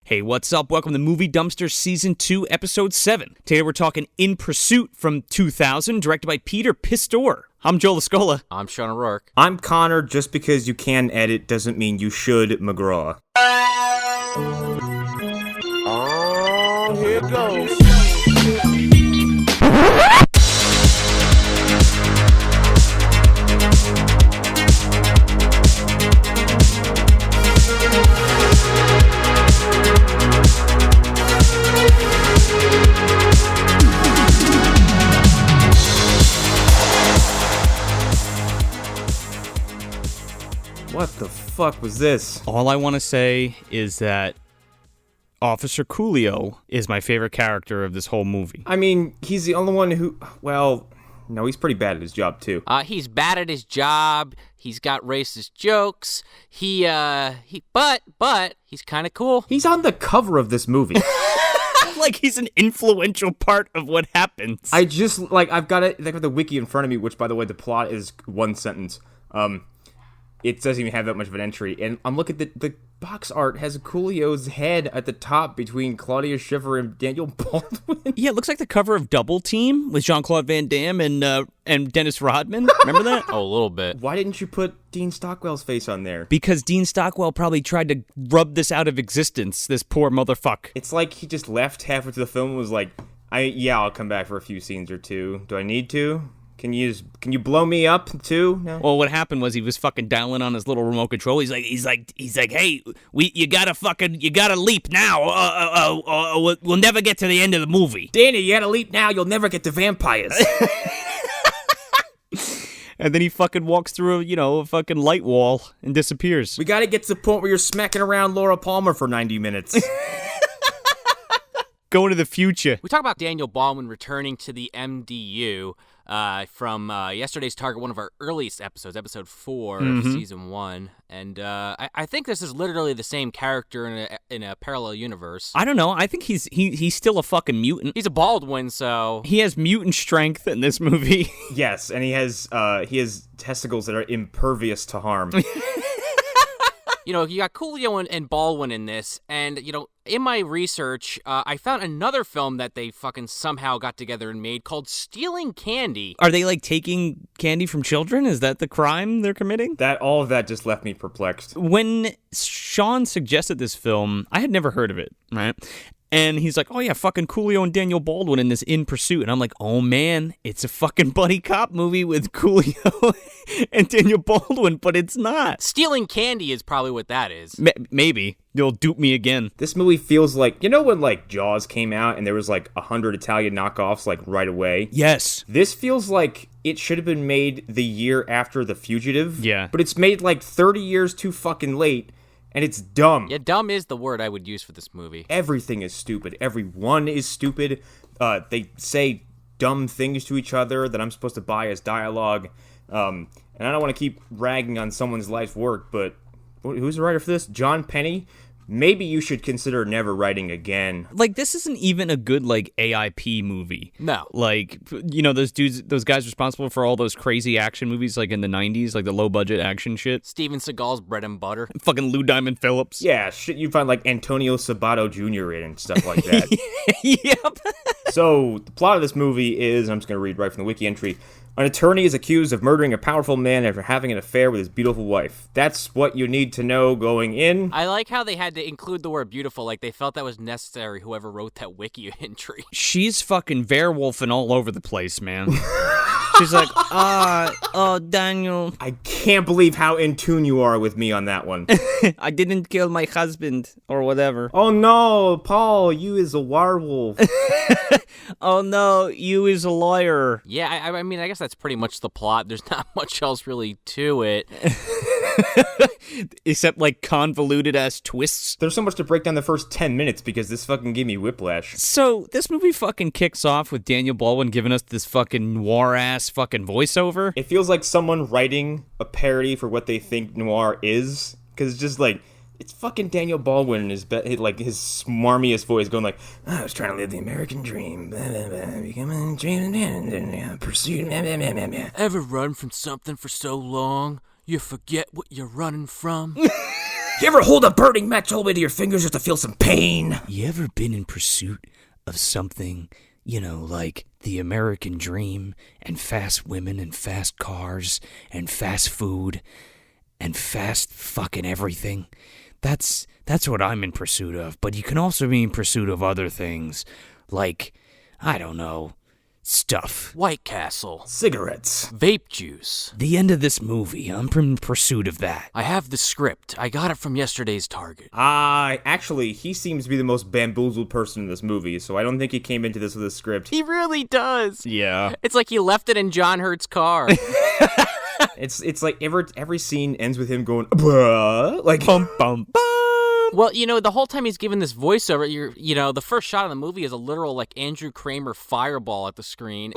Hey, what's up? Welcome to Movie Dumpster Season 2, Episode 7. Today we're talking In Pursuit from 2000, directed by Peter Pistor. I'm Joe Lascola. I'm Sean O'Rourke. I'm Connor. Just because you can edit doesn't mean you should, McGraw. Oh, here it goes. What the fuck was this? All I want to say is that Officer Coolio is my favorite character of this whole movie. I mean, he's the only one who... Well, no, he's pretty bad at his job, too. He's bad at his job. He's got racist jokes. But he's kind of cool. He's on the cover of this movie. Like he's an influential part of what happens. I've got the wiki in front of me, which, by the way, the plot is one sentence. It doesn't even have that much of an entry. And I'm looking at the box art has Coolio's head at the top between Claudia Schiffer and Daniel Baldwin. Yeah, it looks like the cover of Double Team with Jean-Claude Van Damme and Dennis Rodman. Remember that? Oh, a little bit. Why didn't you put Dean Stockwell's face on there? Because Dean Stockwell probably tried to rub this out of existence, this poor motherfucker. It's like he just left halfway through the film and was like, I'll come back for a few scenes or two. Do I need to? Can you blow me up too? No? Well, what happened was he was fucking dialing on his little remote control. He's like, hey, you gotta leap now. We'll never get to the end of the movie. Danny, you gotta leap now. You'll never get to vampires. And then he fucking walks through a fucking light wall and disappears. We gotta get to the point where you're smacking around Laura Palmer for 90 minutes. Going to the future. We talk about Daniel Baldwin returning to the MDU from yesterday's Target, one of our earliest episodes, episode 4 of season 1. And I think this is literally the same character in a parallel universe. I don't know. I think he's still a fucking mutant. He's a Baldwin, so he has mutant strength in this movie. Yes, and he has testicles that are impervious to harm. You got Coolio and Baldwin in this, and, in my research, I found another film that they fucking somehow got together and made called Stealing Candy. Are they, taking candy from children? Is that the crime they're committing? All of that just left me perplexed. When Sean suggested this film, I had never heard of it, right? And he's like, oh yeah, fucking Coolio and Daniel Baldwin in this In Pursuit. And I'm like, oh man, it's a fucking buddy cop movie with Coolio and Daniel Baldwin, but it's not. Stealing Candy is probably what that is. Maybe. You'll dupe me again. This movie feels like, when Jaws came out and there was 100 Italian knockoffs right away? Yes. This feels like it should have been made the year after The Fugitive. Yeah. But it's made 30 years too fucking late. And it's dumb. Yeah, dumb is the word I would use for this movie. Everything is stupid. Everyone is stupid. They say dumb things to each other that I'm supposed to buy as dialogue. And I don't want to keep ragging on someone's life's work, but who's the writer for this? John Penny? Maybe you should consider never writing again. This isn't even a good, AIP movie. No. Those guys responsible for all those crazy action movies, in the 90s, the low-budget action shit. Steven Seagal's Bread and Butter. Fucking Lou Diamond Phillips. Yeah, shit you'd find, Antonio Sabato Jr. in and stuff like that. Yep. So, the plot of this movie is, I'm just going to read right from the wiki entry, an attorney is accused of murdering a powerful man after having an affair with his beautiful wife. That's what you need to know going in. I like how they had to include the word beautiful, they felt that was necessary, whoever wrote that wiki entry. She's fucking werewolfing all over the place, man. She's like, Daniel. I can't believe how in tune you are with me on that one. I didn't kill my husband, or whatever. Oh no, Paul, you is a werewolf. Oh no, you is a lawyer. Yeah, I mean, I guess that's pretty much the plot. There's not much else really to it. Except, convoluted-ass twists. There's so much to break down the first 10 minutes because this fucking gave me whiplash. So, this movie fucking kicks off with Daniel Baldwin giving us this fucking noir-ass fucking voiceover. It feels like someone writing a parody for what they think noir is. Because it's just it's fucking Daniel Baldwin in his smarmiest voice going I was trying to live the American dream. Becoming a dream. Pursuit. Ever run from something for so long, you forget what you're running from? You ever hold a burning match all the way to your fingers just to feel some pain? You ever been in pursuit of something, like the American dream and fast women and fast cars and fast food and fast fucking everything? That's what I'm in pursuit of. But you can also be in pursuit of other things, like, I don't know, stuff. White Castle. Cigarettes. Vape juice. The end of this movie, I'm in pursuit of that. I have the script. I got it from yesterday's Target. Actually, he seems to be the most bamboozled person in this movie, so I don't think he came into this with a script. He really does. Yeah. It's like he left it in John Hurt's car. It's like every scene ends with him going, bruh, like, Bum, bum, bum. Well, the whole time he's giving this voiceover, the first shot of the movie is a literal, like, Andrew Kramer fireball at the screen.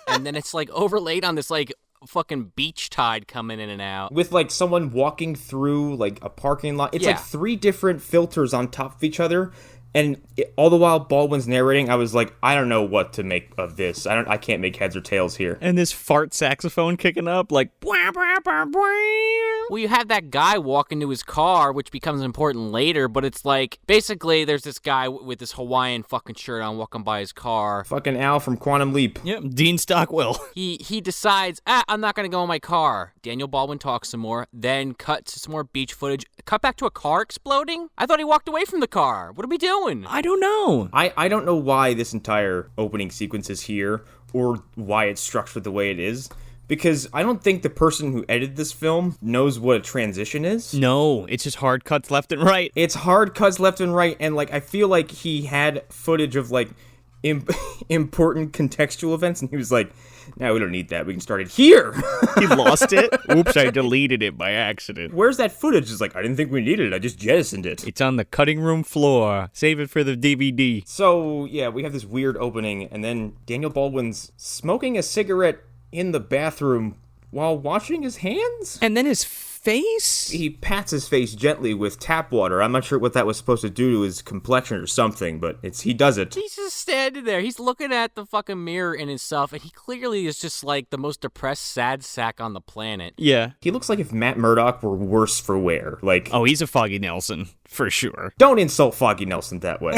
And then it's, like, overlaid on this, like, fucking beach tide coming in and out. with like someone walking through like a parking lot. It's Yeah. like 3 different filters on top of each other. And all the while Baldwin's narrating, I was like, I don't know what to make of this. I can't make heads or tails here. And this fart saxophone kicking up, like, bwah, bwah, bwah, bwah. Well, you have that guy walk into his car, which becomes important later, but it's like, basically, there's this guy with this Hawaiian fucking shirt on walking by his car. Fucking Al from Quantum Leap. Yep, Dean Stockwell. He decides, I'm not going to go in my car. Daniel Baldwin talks some more, then cuts to some more beach footage. Cut back to a car exploding? I thought he walked away from the car. What are we doing? I don't know. I don't know why this entire opening sequence is here or why it's structured the way it is. Because I don't think the person who edited this film knows what a transition is. No, it's just hard cuts left and right. It's hard cuts left and right, and like I feel like he had footage of like important contextual events, and he was like, "No, we don't need that. We can start it here." He lost it. Oops, I deleted it by accident. Where's that footage? It's like, I didn't think we needed it. I just jettisoned it. It's on the cutting room floor. Save it for the DVD. So yeah, we have this weird opening, and then Daniel Baldwin's smoking a cigarette in the bathroom while washing his hands. And then his face? He pats his face gently with tap water. I'm not sure what that was supposed to do to his complexion or something, but he does it. He's just standing there. He's looking at the fucking mirror in himself, and he clearly is just like the most depressed, sad sack on the planet. Yeah. He looks like if Matt Murdock were worse for wear. Like, Oh, he's a Foggy Nelson, for sure. don't insult Foggy Nelson that way.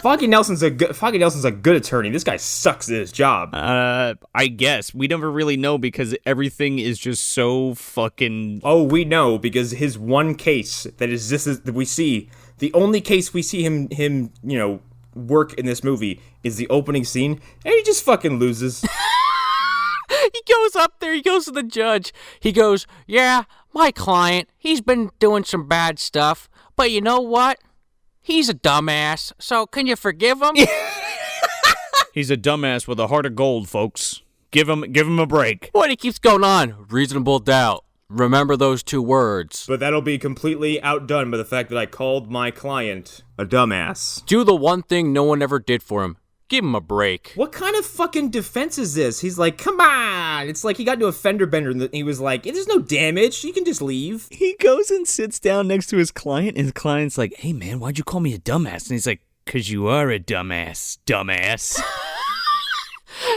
Foggy Nelson's a good attorney. This guy sucks at his job. I guess. We never really know because everything is just so fucking... Oh, we know, because his one case that we see, the only case we see him, work in this movie is the opening scene, and he just fucking loses. He goes up there, he goes to the judge. He goes, yeah, my client, he's been doing some bad stuff, but you know what? He's a dumbass, so can you forgive him? He's a dumbass with a heart of gold, folks. Give him a break. What? He keeps going on. Reasonable doubt. Remember those 2 words. But that'll be completely outdone by the fact that I called my client a dumbass. Do the one thing no one ever did for him. Give him a break. What kind of fucking defense is this? He's like, come on! It's like he got into a fender bender and he was like, there's no damage, you can just leave. He goes and sits down next to his client, and his client's like, hey man, why'd you call me a dumbass? And he's like, 'cause you are a dumbass.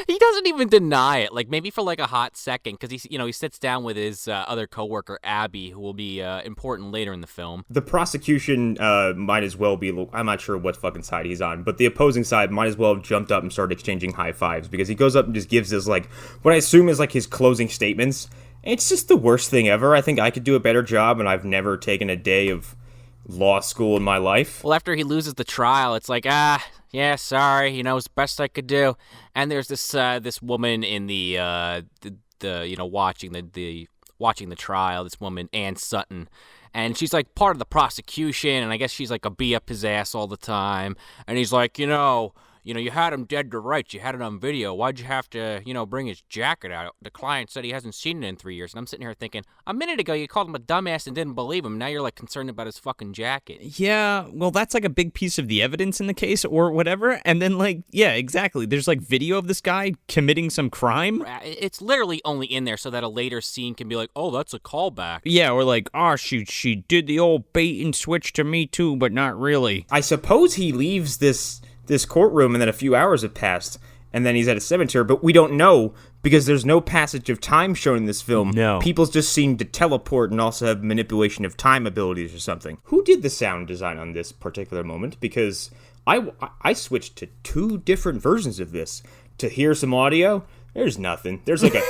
He doesn't even deny it, like maybe for like a hot second, because he sits down with his other coworker Abby, who will be important later in the film. The prosecution might as well be, I'm not sure what fucking side he's on, but the opposing side might as well have jumped up and started exchanging high fives, because he goes up and just gives his, like, what I assume is like his closing statements. It's just the worst thing ever. I think I could do a better job, and I've never taken a day of law school in my life. Well, after he loses the trial, it's like, yeah, sorry, it's the best I could do. And there's this woman in the watching the trial, this woman, Ann Sutton, and she's like part of the prosecution, and I guess she's like a be up his ass all the time. And he's like, you had him dead to rights. You had it on video. Why'd you have to, bring his jacket out? The client said he hasn't seen it in 3 years. And I'm sitting here thinking, a minute ago you called him a dumbass and didn't believe him. Now you're like concerned about his fucking jacket. Yeah, well, that's like a big piece of the evidence in the case or whatever. And then, like, yeah, exactly. There's like video of this guy committing some crime. It's literally only in there so that a later scene can be like, oh, that's a callback. Yeah, or like, oh, she did the old bait and switch to Me Too, but not really. I suppose he leaves this courtroom and then a few hours have passed, and then he's at a cemetery, but we don't know because there's no passage of time shown in this film. No. People just seem to teleport and also have manipulation of time abilities or something. Who did the sound design on this particular moment? Because I switched to 2 different versions of this to hear some audio. There's nothing. There's like a...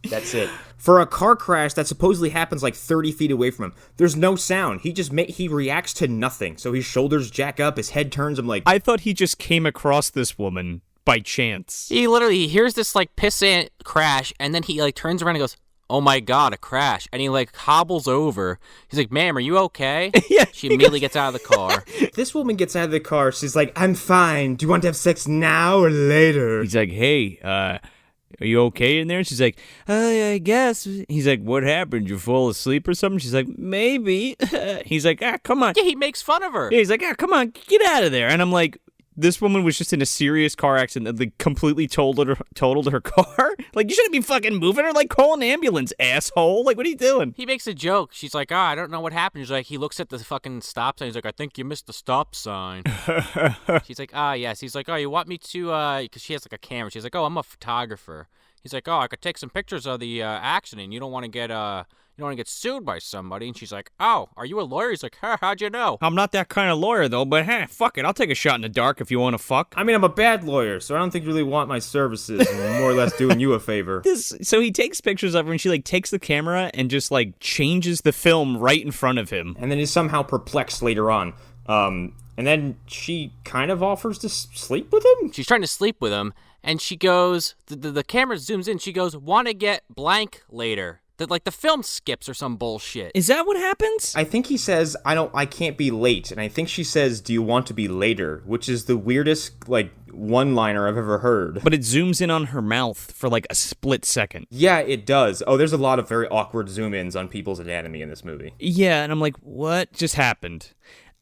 That's it. For a car crash that supposedly happens like 30 feet away from him, there's no sound. He reacts to nothing. So his shoulders jack up, his head turns. I'm like... I thought he just came across this woman by chance. He hears this like pissant crash, and then he like turns around and goes, "Oh my god, a crash!" And he like hobbles over. He's like, "Ma'am, are you okay?" Yeah. She immediately gets out of the car. This woman gets out of the car. She's like, "I'm fine. Do you want to have sex now or later?" He's like, "Hey, are you okay in there?" She's like, I guess. He's like, "What happened? You fall asleep or something?" She's like, "Maybe." He's like, "Come on." Yeah, he makes fun of her. Yeah, he's like, "Come on, get out of there." And I'm like, this woman was just in a serious car accident that like, completely totaled her car. Like, you shouldn't be fucking moving her. Like, call an ambulance, asshole. Like, what are you doing? He makes a joke. She's like, I don't know what happened. He's like, he looks at the fucking stop sign. He's like, "I think you missed the stop sign." She's like, yes. He's like, "Oh, you want me to, because she has like a camera." She's like, "Oh, I'm a photographer." He's like, "Oh, I could take some pictures of the accident. You don't want to get sued by somebody." And she's like, "Oh, are you a lawyer?" He's like, "How'd you know?" I'm not that kind of lawyer, though, but hey, fuck it. I'll take a shot in the dark if you want to fuck. I mean, I'm a bad lawyer, so I don't think you really want my services. I'm more or less doing you a favor. So he takes pictures of her, and she, like, takes the camera and just, like, changes the film right in front of him. And then is somehow perplexed later on. And then she kind of offers to sleep with him? She's trying to sleep with him, and she goes, the camera zooms in, she goes, "Want to get blank later." The film skips or some bullshit. Is that what happens? I think he says, I can't be late. And I think she says, "Do you want to be later?" Which is the weirdest, like, one-liner I've ever heard. But it zooms in on her mouth for, like, a split second. Yeah, it does. Oh, there's a lot of very awkward zoom-ins on people's anatomy in this movie. Yeah, and I'm like, what just happened?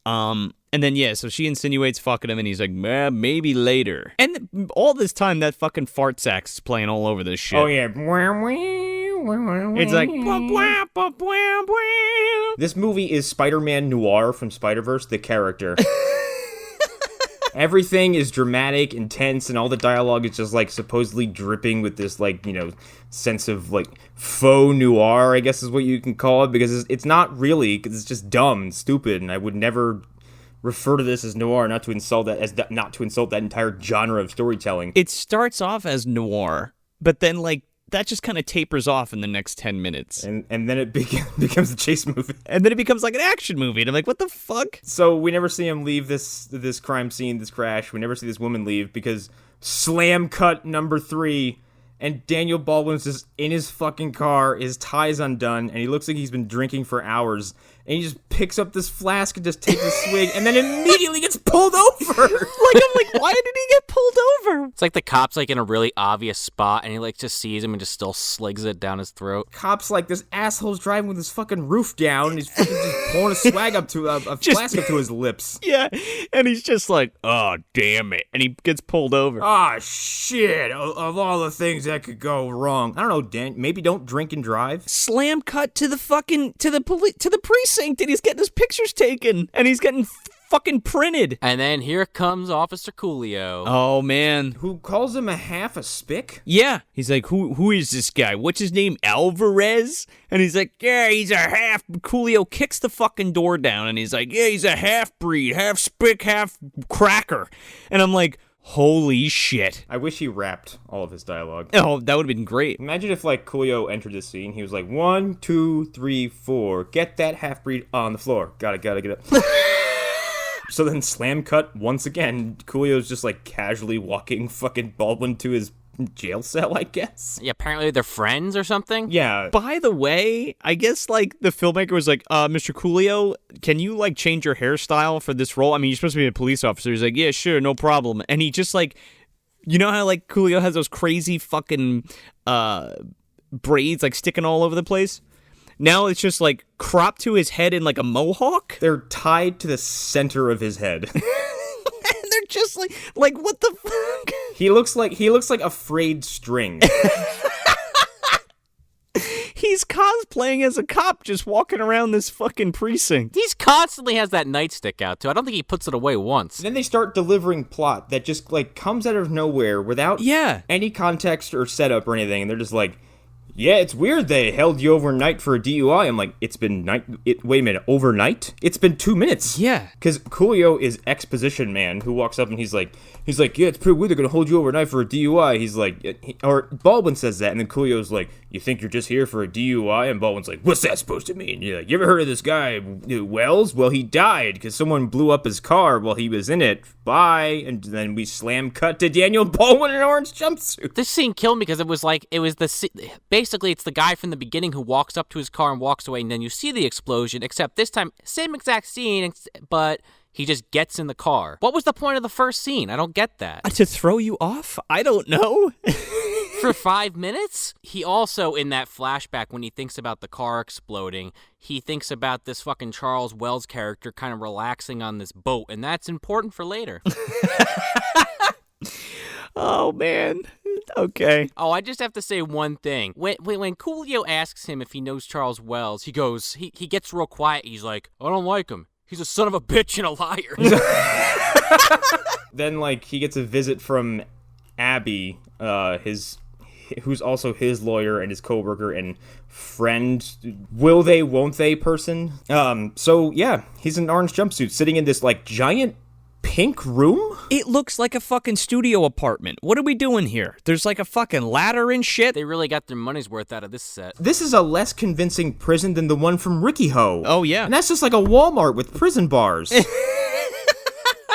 And then, yeah, so she insinuates fucking him, and he's like, maybe later. And all this time, that fucking fart sax is playing all over this shit. Oh, yeah. It's like, "Bwah, bwah, bwah, bwah." This movie is Spider-Man Noir from Spider-Verse, the character. Everything is dramatic, intense, and all the dialogue is just, like, supposedly dripping with this, like, sense of, like, faux noir, I guess is what you can call it, because it's not really, because it's just dumb and stupid, and I would never refer to this as noir, not to insult that entire genre of storytelling. It starts off as noir, but then, like, that just kind of tapers off in the next 10 minutes. And then it becomes a chase movie. And then it becomes like an action movie. And I'm like, what the fuck? So we never see him leave this crime scene, this crash. We never see this woman leave because slam cut number 3, and Daniel Baldwin's just in his fucking car, his tie's undone, and he looks like he's been drinking for hours. And he just picks up this flask and just takes a swig, and then immediately gets pulled over. I'm like, why did he get pulled over? It's like the cop's like in a really obvious spot, and he like just sees him and just still sligs it down his throat. Cops like, this asshole's driving with his fucking roof down, and he's fucking just pouring a swag up to a flask up to his lips. Yeah, and he's just like, oh, damn it. And he gets pulled over. Ah, shit. Of all the things that could go wrong. I don't know, Dan, maybe don't drink and drive? Slam cut to the precinct, and he's getting his pictures taken, and he's getting fucking printed. And then here comes Officer Coolio. Oh, man. Who calls him a half a spick? Yeah. He's like, who is this guy? What's his name? Alvarez? And he's like, yeah, he's a half. Coolio kicks the fucking door down, and he's like, yeah, he's a half-breed, half spick, half cracker. And I'm like, holy shit. I wish he rapped all of his dialogue. Oh, that would have been great. Imagine if, like, Coolio entered this scene. He was like, 1, 2, 3, 4. Get that half-breed on the floor. Gotta get up. So then slam cut once again. Coolio's just, like, casually walking fucking Baldwin to his jail cell, I guess. Yeah, apparently they're friends or something. Yeah. By the way, I guess, like, the filmmaker was like, Mr. Coolio, can you, like, change your hairstyle for this role? I mean, you're supposed to be a police officer. He's like, yeah, sure, no problem. And he just, like, you know how, like, Coolio has those crazy fucking braids, like, sticking all over the place? Now it's just, like, cropped to his head in, like, a mohawk? They're tied to the center of his head. And they're just, like, what the fuck? He looks like a frayed string. He's cosplaying playing as a cop, just walking around this fucking precinct. He's constantly has that nightstick out, too. I don't think he puts it away once. And then they start delivering plot that just, like, comes out of nowhere without any context or setup or anything. And they're just like, yeah, it's weird they held you overnight for a DUI. I'm like, it's been wait a minute, overnight? It's been 2 minutes. Yeah. Because Coolio is exposition man who walks up and he's like, yeah, it's pretty weird they're going to hold you overnight for a DUI. He's like, or Baldwin says that, and then Coolio's like, you think you're just here for a DUI? And Baldwin's like, what's that supposed to mean? You're like, you ever heard of this guy, Wells? Well, he died because someone blew up his car while he was in it. Bye. And then we slam cut to Daniel Baldwin in an orange jumpsuit. This scene killed me because basically it's the guy from the beginning who walks up to his car and walks away, and then you see the explosion, except this time, same exact scene, but he just gets in the car. What was the point of the first scene? I don't get that. To throw you off? I don't know. For 5 minutes? He also, in that flashback, when he thinks about the car exploding, he thinks about this fucking Charles Wells character kind of relaxing on this boat, and that's important for later. Oh, man. Okay. Oh, I just have to say one thing. When Coolio asks him if he knows Charles Wells, he goes, he gets real quiet. He's like, I don't like him. He's a son of a bitch and a liar. Then, like, he gets a visit from Abby, who's also his lawyer and his coworker and friend, will they, won't they person. So yeah, he's in an orange jumpsuit sitting in this, like, giant pink room? It looks like a fucking studio apartment. What are we doing here? There's like a fucking ladder and shit. They really got their money's worth out of this set. This is a less convincing prison than the one from Ricky Ho. Oh, yeah. And that's just like a Walmart with prison bars.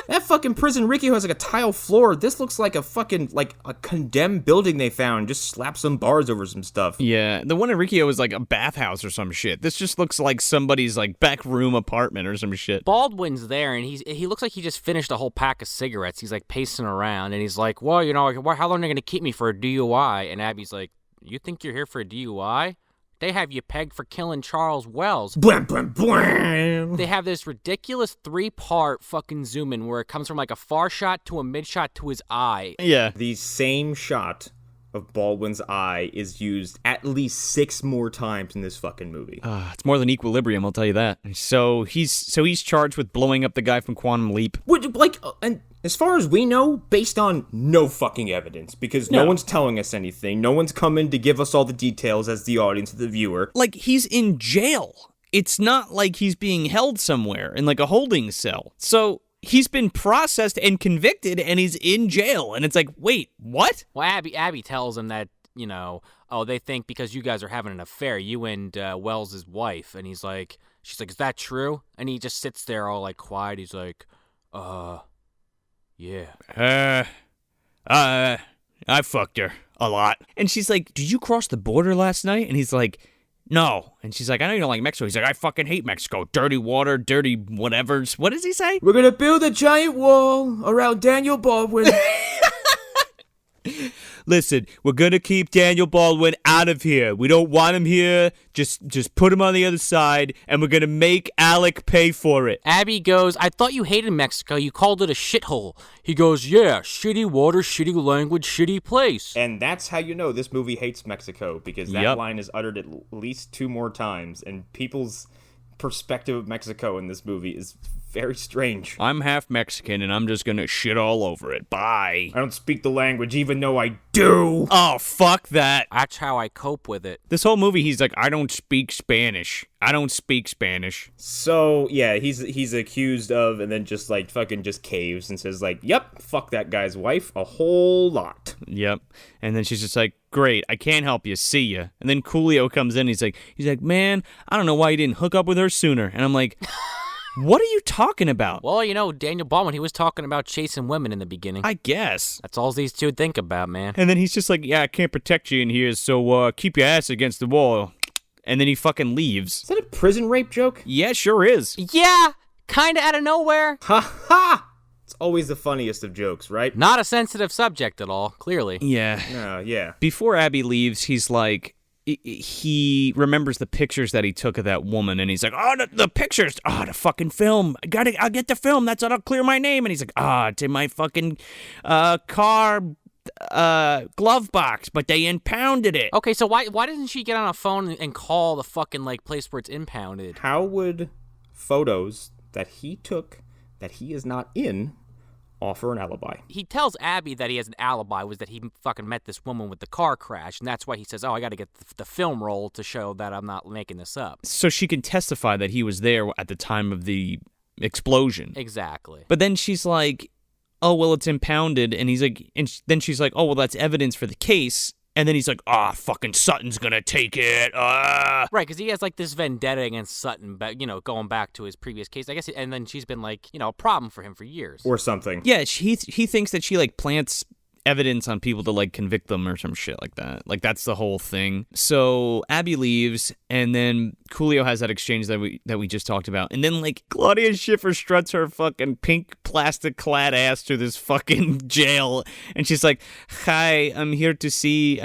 That fucking prison Ricky Ho has like a tile floor. This looks like a fucking, like, a condemned building they found. Just slap some bars over some stuff. Yeah, the one in Riccio is like a bathhouse or some shit. This just looks like somebody's, like, back room apartment or some shit. Baldwin's there, and he looks like he just finished a whole pack of cigarettes. He's, like, pacing around, and he's like, well, you know, how long are they going to keep me for a DUI? And Abby's like, you think you're here for a DUI? They have you pegged for killing Charles Wells. Blam, blam, blam. They have this ridiculous 3-part fucking zoom in where it comes from like a far shot to a mid shot to his eye. Yeah. The same shot of Baldwin's eye is used at least 6 more times in this fucking movie. It's more than Equilibrium, I'll tell you that. So he's charged with blowing up the guy from Quantum Leap. And as far as we know, based on no fucking evidence, because no one's telling us anything. No one's coming to give us all the details as the audience, the viewer. Like, he's in jail. It's not like he's being held somewhere in, like, a holding cell. So he's been processed and convicted, and he's in jail. And it's like, wait, what? Well, Abby tells him that, you know, oh, they think because you guys are having an affair, you and Wells' wife. And she's like, is that true? And he just sits there all, like, quiet. He's like, yeah. I fucked her a lot. And she's like, did you cross the border last night? And he's like, no. And she's like, I know you don't like Mexico. He's like, I fucking hate Mexico. Dirty water, dirty whatever. What does he say? We're gonna build a giant wall around Daniel Baldwin. Listen, we're gonna keep Daniel Baldwin out of here. We don't want him here. Just put him on the other side, and we're gonna make Alec pay for it. Abby goes, I thought you hated Mexico. You called it a shithole. He goes, yeah, shitty water, shitty language, shitty place. And that's how you know this movie hates Mexico, because that line is uttered at least 2 more times, and people's perspective of Mexico in this movie is very strange. I'm half Mexican, and I'm just gonna shit all over it. Bye. I don't speak the language, even though I do. Oh, fuck that. That's how I cope with it. This whole movie, he's like, I don't speak Spanish. I don't speak Spanish. So, yeah, he's accused of, and then just, like, fucking just caves and says, like, yep, fuck that guy's wife a whole lot. Yep. And then she's just like, great, I can't help you, see ya. And then Coolio comes in, he's like, man, I don't know why you didn't hook up with her sooner. And I'm like, what are you talking about? Well, you know, Daniel Baldwin, he was talking about chasing women in the beginning. I guess. That's all these two think about, man. And then he's just like, yeah, I can't protect you in here, so keep your ass against the wall. And then he fucking leaves. Is that a prison rape joke? Yeah, sure is. Yeah, kinda out of nowhere. Ha ha! It's always the funniest of jokes, right? Not a sensitive subject at all, clearly. Yeah. Yeah. Before Abby leaves, he's like, he remembers the pictures that he took of that woman, and he's like, oh, the pictures, the fucking film, I'll get the film, that'll clear my name. And he's like, it's in my fucking car, glove box, but they impounded it. Okay, so why doesn't she get on a phone and call the fucking like place where it's impounded? How would photos that he took that he is not in offer an alibi? He tells Abby that he has an alibi, was that he fucking met this woman with the car crash, and that's why he says, oh, I got to get the film roll to show that I'm not making this up. So she can testify that he was there at the time of the explosion. Exactly. But then she's like, oh, well, it's impounded. And he's like, then she's like, oh, well, that's evidence for the case. And then he's like, fucking Sutton's gonna take it. Right, because he has like this vendetta against Sutton, but going back to his previous case, I guess. And then she's been like, a problem for him for years, Or something. Yeah, he thinks that she like plants evidence on people to like convict them or some shit like that. Like that's the whole thing. So Abby leaves, and then Coolio has that exchange that we just talked about, and then like Claudia Schiffer struts her fucking pink plastic clad ass to this fucking jail, and she's like, "Hi, I'm here to see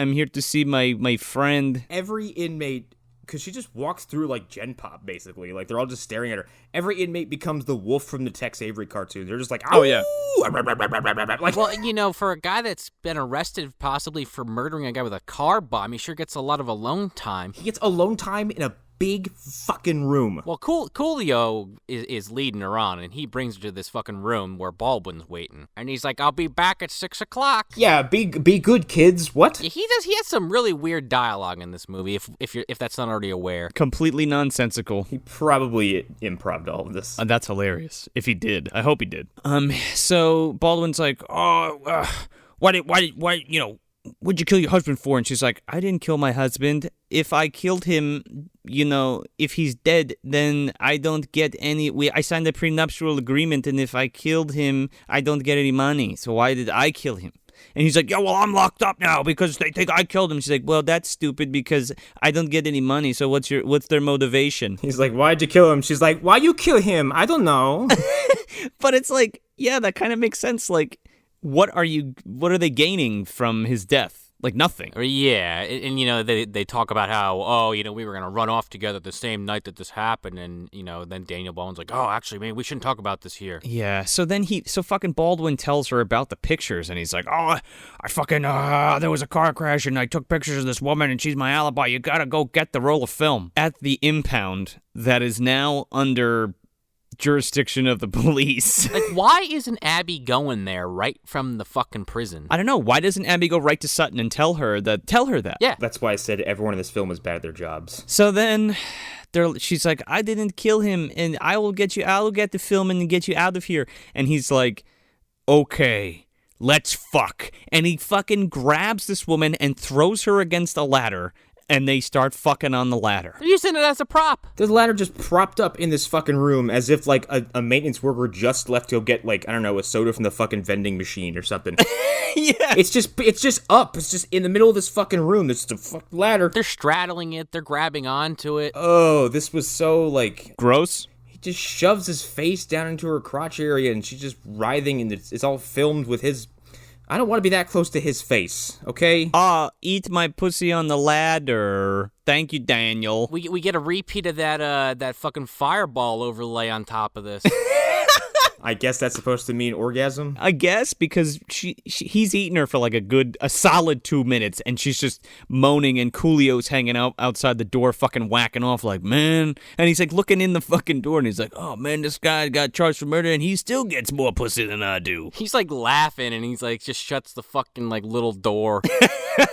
my friend." Every inmate, because she just walks through like Gen Pop, basically. Like, they're all just staring at her. Every inmate becomes the wolf from the Tex Avery cartoon. They're just like, oh yeah. Like, well, for a guy that's been arrested possibly for murdering a guy with a car bomb, he sure gets a lot of alone time. he gets alone time in a big fucking room. Well, Coolio is leading her on, and he brings her to this fucking room where Baldwin's waiting. And he's like, I'll be back at 6 o'clock. Yeah, be good, kids. What? He has some really weird dialogue in this movie, if that's not already aware. Completely nonsensical. He probably improv'd all of this. That's hilarious. If he did, I hope he did. So Baldwin's like, why, what'd you kill your husband for? And she's like, I didn't kill my husband. If I killed him, if he's dead, then I don't get any. I signed a prenuptial agreement, and if I killed him, I don't get any money. So why did I kill him? And he's like, well, I'm locked up now because they think I killed him. She's like, well, that's stupid because I don't get any money. So what's their motivation? He's like, why'd you kill him? She's like, why you kill him? I don't know. But it's like, yeah, that kind of makes sense. Like, what are they gaining from his death? Like nothing. Yeah, and they talk about how, we were going to run off together the same night that this happened, and, then Daniel Baldwin's like, oh, actually, man, we shouldn't talk about this here. Yeah, so then fucking Baldwin tells her about the pictures, and he's like, oh, I fucking, there was a car crash, and I took pictures of this woman, and she's my alibi. You gotta go get the roll of film. At the impound that is now under jurisdiction of the police. Like, why isn't Abby going there right from the fucking prison? I don't know. Why doesn't Abby go right to Sutton and tell her that? Yeah. That's why I said everyone in this film is bad at their jobs. So then she's like, I didn't kill him, and I will get the film and get you out of here. And he's like, okay, let's fuck. And he fucking grabs this woman and throws her against a ladder, and they start fucking on the ladder. They're using it as a prop. There's a ladder just propped up in this fucking room as if, like, a maintenance worker just left to go get, like, I don't know, a soda from the fucking vending machine or something. Yeah. It's just up. It's just in the middle of this fucking room. There's just a fucking ladder. They're straddling it. They're grabbing onto it. Oh, this was so, like... gross. He just shoves his face down into her crotch area, and she's just writhing, and it's all filmed with his... I don't want to be that close to his face, okay? Eat my pussy on the ladder. Thank you, Daniel. We get a repeat of that fucking fireball overlay on top of this. I guess that's supposed to mean orgasm? I guess, because he's eating her for like a solid 2 minutes, and she's just moaning, and Coolio's hanging out outside the door fucking whacking off like, man. And he's like looking in the fucking door, and he's like, oh man, this guy got charged for murder, and he still gets more pussy than I do. He's like laughing, and he's like just shuts the fucking like little door.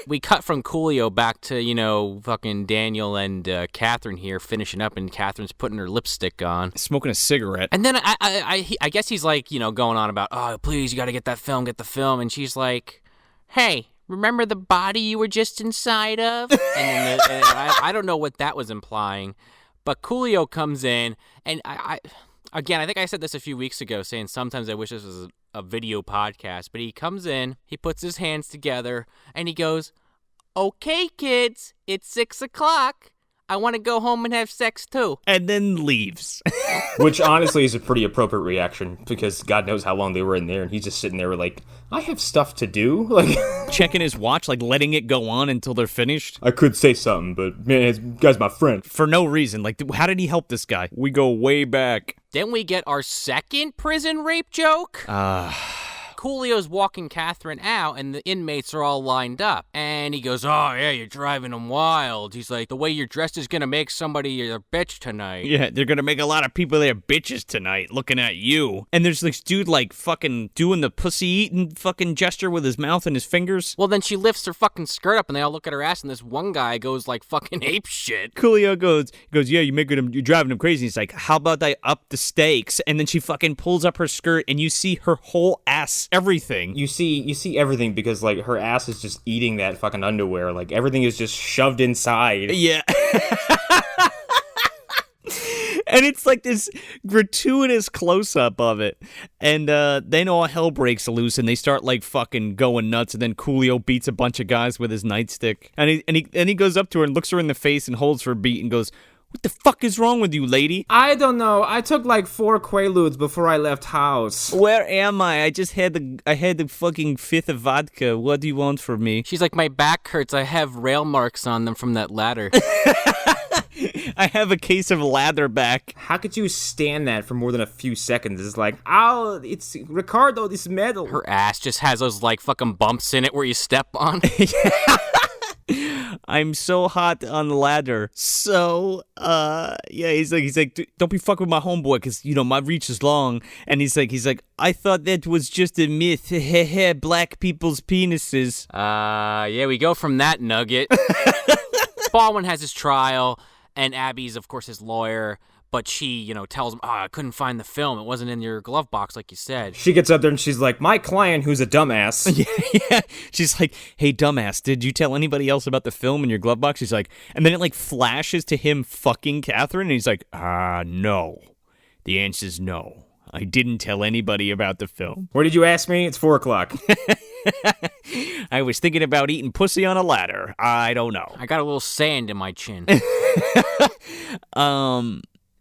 We cut from Coolio back to, fucking Daniel and Catherine here finishing up, and Catherine's putting her lipstick on. Smoking a cigarette. And then I guess he's like, going on about, oh, please, you got to get the film. And she's like, hey, remember the body you were just inside of? And I don't know what that was implying. But Coolio comes in, and I think I said this a few weeks ago, saying sometimes I wish this was a video podcast. But he comes in, he puts his hands together, and he goes, okay, kids, it's 6 o'clock. I want to go home and have sex too. And then leaves. Which honestly is a pretty appropriate reaction, because God knows how long they were in there, and he's just sitting there like, I have stuff to do. Like, checking his watch, like letting it go on until they're finished. I could say something, but man, this guy's my friend. For no reason. Like, how did he help this guy? We go way back. Then we get our second prison rape joke. Coolio's walking Catherine out, and the inmates are all lined up. And he goes, oh, yeah, you're driving them wild. He's like, the way you're dressed is going to make somebody a bitch tonight. Yeah, they're going to make a lot of people there bitches tonight looking at you. And there's this dude, like, fucking doing the pussy-eating fucking gesture with his mouth and his fingers. Well, then she lifts her fucking skirt up, and they all look at her ass, and this one guy goes, like, fucking ape shit. Coolio goes, yeah, you're driving him crazy. He's like, how about I up the stakes? And then she fucking pulls up her skirt, and you see her whole ass, everything. You see everything because, like, her ass is just eating that fucking underwear. Like, everything is just shoved inside. Yeah. And it's like this gratuitous close-up of it. And then all hell breaks loose, and they start, like, fucking going nuts, and then Coolio beats a bunch of guys with his nightstick. And he goes up to her and looks her in the face and holds her beat and goes, what the fuck is wrong with you, lady? I don't know. I took like 4 Quaaludes before I left house. Where am I? I had the fucking 5th of vodka. What do you want from me? She's like, my back hurts. I have rail marks on them from that ladder. I have a case of lather back. How could you stand that for more than a few seconds? It's like, ow, it's Ricardo, this metal. Her ass just has those like fucking bumps in it where you step on. I'm so hot on the ladder. So, yeah, he's like, don't be fucking with my homeboy, because, you know, my reach is long. And he's like, I thought that was just a myth. Black people's penises. Yeah, we go from that nugget. Baldwin has his trial, and Abby's, of course, his lawyer. But she, you know, tells him, I couldn't find the film. It wasn't in your glove box, like you said. She gets up there and she's like, my client, who's a dumbass. Yeah. She's like, hey, dumbass, did you tell anybody else about the film in your glove box? She's like, and then it, like, flashes to him fucking Catherine, and he's like, no. The answer's no. I didn't tell anybody about the film. What did you ask me? It's 4 o'clock. I was thinking about eating pussy on a ladder. I don't know. I got a little sand in my chin.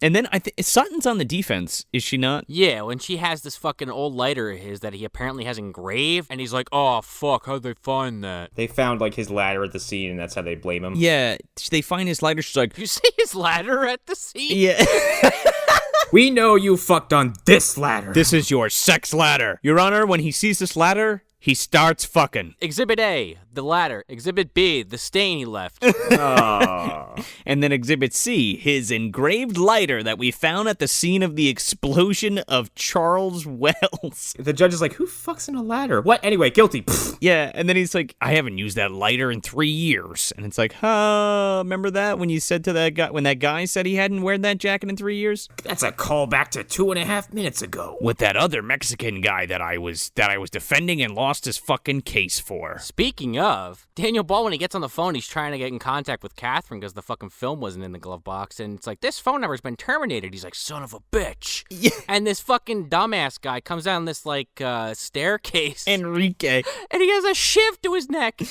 And then Sutton's on the defense, is she not? Yeah, when she has this fucking old lighter of his that he apparently has engraved, and he's like, oh, fuck, how'd they find that? They found, like, his ladder at the scene, and that's how they blame him. Yeah, they find his lighter, she's like... You see his ladder at the scene? Yeah. We know you fucked on this ladder. This is your sex ladder. Your Honor, when he sees this ladder... he starts fucking. Exhibit A, the ladder. Exhibit B, the stain he left. And then Exhibit C, his engraved lighter that we found at the scene of the explosion of Charles Wells. The judge is like, who fucks in a ladder? What? Anyway, guilty. Yeah, and then he's like, I haven't used that lighter in 3 years. And it's like, remember that when you said to that guy, when that guy said he hadn't worn that jacket in 3 years? That's a callback to 2.5 minutes ago. With that other Mexican guy that I was defending and lost his fucking case for. Speaking of, Daniel Baldwin, when he gets on the phone, he's trying to get in contact with Catherine because the fucking film wasn't in the glove box, and it's like, this phone number's been terminated. He's like, son of a bitch. Yeah. And this fucking dumbass guy comes down this, like, staircase. Enrique. And he has a shiv to his neck.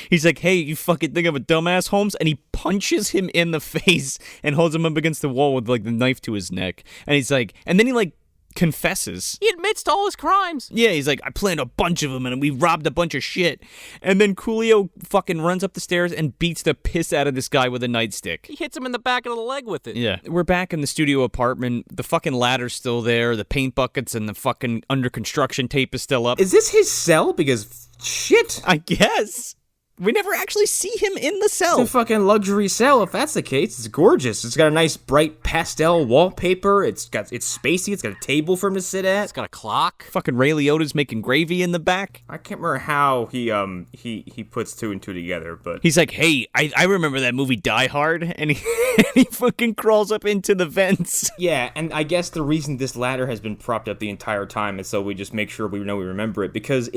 He's like, hey, you fucking think I'm a dumbass, Holmes? And he punches him in the face and holds him up against the wall with, like, the knife to his neck. And he's like, and then he, like, confesses. He admits to all his crimes. Yeah, he's like, I planned a bunch of them and we robbed a bunch of shit. And then Coolio fucking runs up the stairs and beats the piss out of this guy with a nightstick. He hits him in the back of the leg with it. Yeah. We're back in the studio apartment. The fucking ladder's still there. The paint buckets and the fucking under construction tape is still up. Is this his cell? Because shit. I guess. We never actually see him in the cell. It's a fucking luxury cell. If that's the case, it's gorgeous. It's got a nice bright pastel wallpaper. It's spacey. It's got a table for him to sit at. It's got a clock. Fucking Ray Liotta's making gravy in the back. I can't remember how he puts 2 and 2 together, but he's like, hey, I remember that movie Die Hard, and he fucking crawls up into the vents. Yeah, and I guess the reason this ladder has been propped up the entire time is so we just make sure we know we remember it, because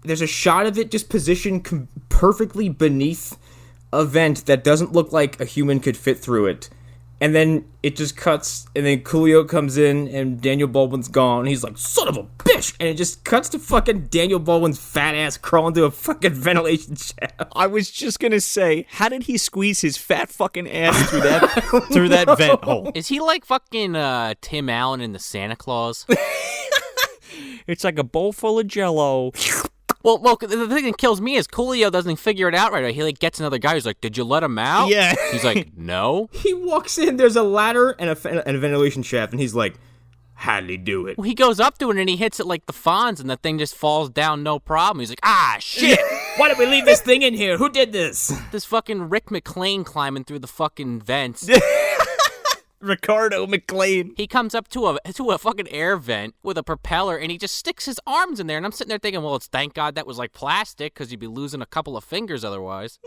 there's a shot of it just positioned perfectly beneath a vent that doesn't look like a human could fit through it. And then it just cuts, and then Coolio comes in, and Daniel Baldwin's gone. He's like, son of a bitch! And it just cuts to fucking Daniel Baldwin's fat ass crawling through a fucking ventilation shaft. I was just gonna say, how did he squeeze his fat fucking ass through that vent hole? Is he like fucking Tim Allen in the Santa Claus? It's like a bowl full of Jell-O. Well, the thing that kills me is Coolio doesn't figure it out right away. He, like, gets another guy who's like, did you let him out? Yeah. He's like, no. He walks in, there's a ladder and a ventilation shaft, and he's like, how'd he do it? Well, he goes up to it and he hits it like the Fonz, and the thing just falls down, no problem. He's like, ah, shit! Why did we leave this thing in here? Who did this? This fucking Rick McClane climbing through the fucking vents. Ricardo McLean. He comes up to a fucking air vent with a propeller, and he just sticks his arms in there. And I'm sitting there thinking, well, it's thank God that was like plastic, because you'd be losing a couple of fingers otherwise.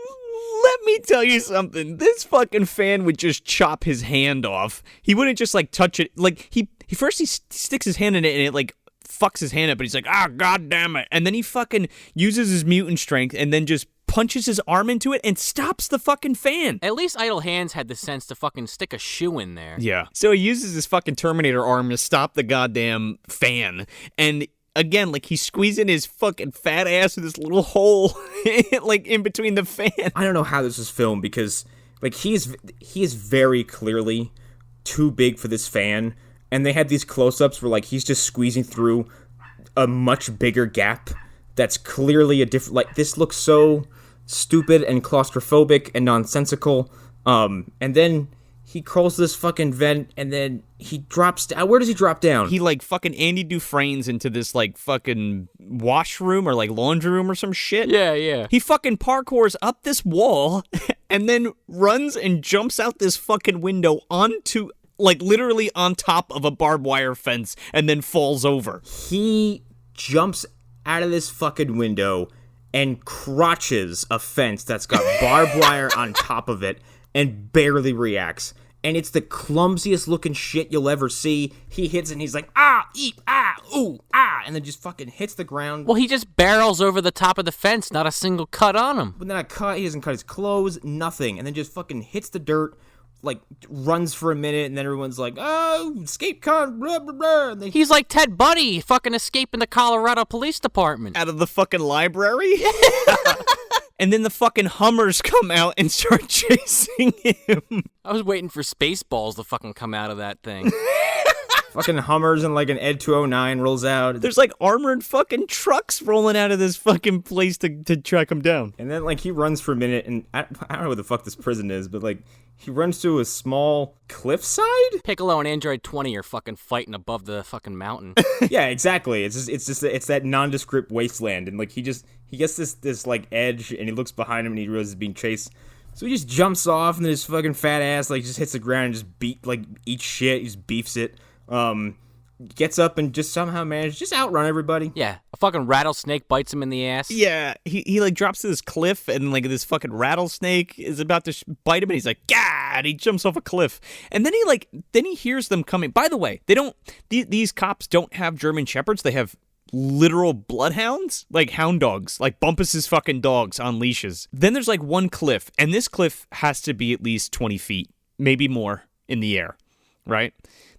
Let me tell you something. This fucking fan would just chop his hand off. He wouldn't just like touch it. Like he sticks his hand in it and it like fucks his hand up. But he's like, god damn it. And then he fucking uses his mutant strength and then just punches his arm into it and stops the fucking fan. At least Idle Hands had the sense to fucking stick a shoe in there. Yeah. So he uses his fucking Terminator arm to stop the goddamn fan. And again, like, he's squeezing his fucking fat ass with this little hole, like, in between the fan. I don't know how this was filmed because, like, he is very clearly too big for this fan. And they had these close-ups where, like, he's just squeezing through a much bigger gap that's clearly a different... Like, this looks so stupid and claustrophobic and nonsensical. And then he crawls this fucking vent, and then he drops down. Where does he drop down? He, like, fucking Andy Dufresne's into this, like, fucking washroom or, like, laundry room or some shit. Yeah. He fucking parkours up this wall and then runs and jumps out this fucking window onto... like, literally on top of a barbed wire fence, and then falls over. He jumps out of this fucking window and crotches a fence that's got barbed wire on top of it and barely reacts. And it's the clumsiest looking shit you'll ever see. He hits it and he's like, eep, ooh, and then just fucking hits the ground. Well, he just barrels over the top of the fence, not a single cut on him. But not a cut, he doesn't cut his clothes, nothing. And then just fucking hits the dirt, like, runs for a minute, and then everyone's like, oh, escape con, blah, blah, blah. And He's like Ted Bundy, fucking escaping the Colorado Police Department. Out of the fucking library? And then the fucking Hummers come out and start chasing him. I was waiting for Spaceballs to fucking come out of that thing. fucking Hummers and, like, an Ed 209 rolls out. There's, like, armored fucking trucks rolling out of this fucking place to track him down. And then, like, he runs for a minute, and I don't know what the fuck this prison is, but, like, he runs to a small cliffside? Piccolo and Android 20 are fucking fighting above the fucking mountain. Yeah, exactly. It's that nondescript wasteland, and, like, he gets this like edge, and he looks behind him, and he realizes he's being chased. So he just jumps off, and then his fucking fat ass, like, just hits the ground and just eats shit. He just beefs it. Gets up and just somehow manages just outrun everybody. Yeah, a fucking rattlesnake bites him in the ass. Yeah, he like drops to this cliff and like this fucking rattlesnake is about to bite him and he's like, God, he jumps off a cliff. And then he hears them coming. By the way, these cops don't have German Shepherds. They have literal bloodhounds, like hound dogs, like Bumpus's fucking dogs on leashes. Then there's like one cliff, and this cliff has to be at least 20 feet, maybe more in the air, right?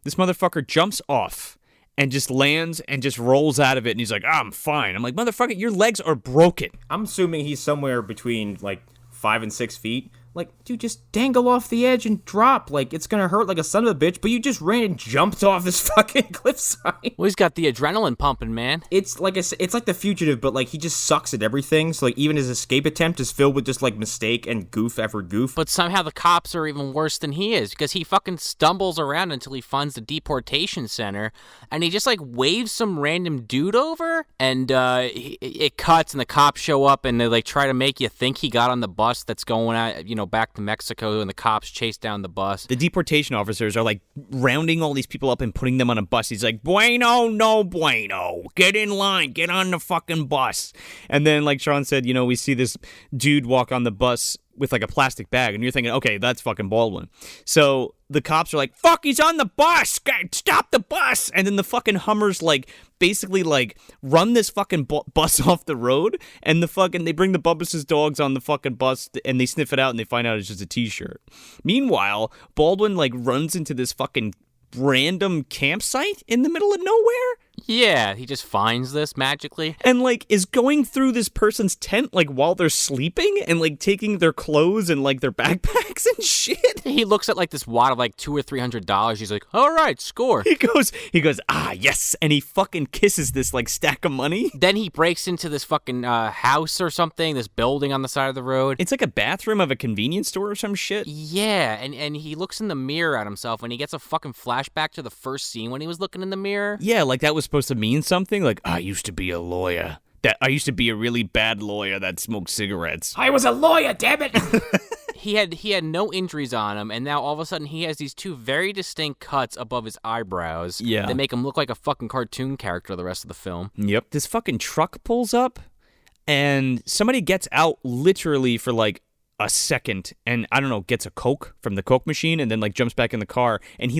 This motherfucker jumps off and just lands and just rolls out of it, and he's like, I'm fine. I'm like, motherfucker, your legs are broken. I'm assuming he's somewhere between, like, 5 and 6 feet. Like, dude, just dangle off the edge and drop. Like, it's gonna hurt like a son of a bitch, but you just ran and jumped off this fucking cliffside. Well, he's got the adrenaline pumping, man. It's like it's like The Fugitive, but, like, he just sucks at everything. So, like, even his escape attempt is filled with just, like, mistake and goof after goof. But somehow the cops are even worse than he is, because he fucking stumbles around until he finds the deportation center, and he just, like, waves some random dude over, and it cuts, and the cops show up, and they, like, try to make you think he got on the bus that's going out, back to Mexico, and the cops chase down the bus. The deportation officers are like rounding all these people up and putting them on a bus. He's like, bueno, no bueno. Get in line. Get on the fucking bus. And then, like Sean said, we see this dude walk on the bus with like a plastic bag, and you're thinking, okay, that's fucking Baldwin. So the cops are like, fuck, he's on the bus, stop the bus. And then the fucking Hummers like basically like run this fucking bus off the road, and they bring the Bumpus's dogs on the fucking bus, and they sniff it out, and they find out it's just a t-shirt. Meanwhile, Baldwin like runs into this fucking random campsite in the middle of nowhere. Yeah, he just finds this magically. And, like, is going through this person's tent, like, while they're sleeping and, like, taking their clothes and, like, their backpacks and shit. He looks at, like, this wad of, like, $200 or $300. He's like, all right, score. He goes, ah, yes. And he fucking kisses this, like, stack of money. Then he breaks into this fucking house or something, this building on the side of the road. It's like a bathroom of a convenience store or some shit. Yeah, and he looks in the mirror at himself, and he gets a fucking flashback to the first scene when he was looking in the mirror. Yeah, like that was supposed to mean something. Like, I used to be a lawyer. I used to be a really bad lawyer that smoked cigarettes. I was a lawyer, damn it! He had no injuries on him, and now all of a sudden he has these two very distinct cuts above his eyebrows. Yeah. That make him look like a fucking cartoon character the rest of the film. Yep. This fucking truck pulls up, and somebody gets out literally for like a second, and I don't know, gets a Coke from the Coke machine, and then like jumps back in the car, and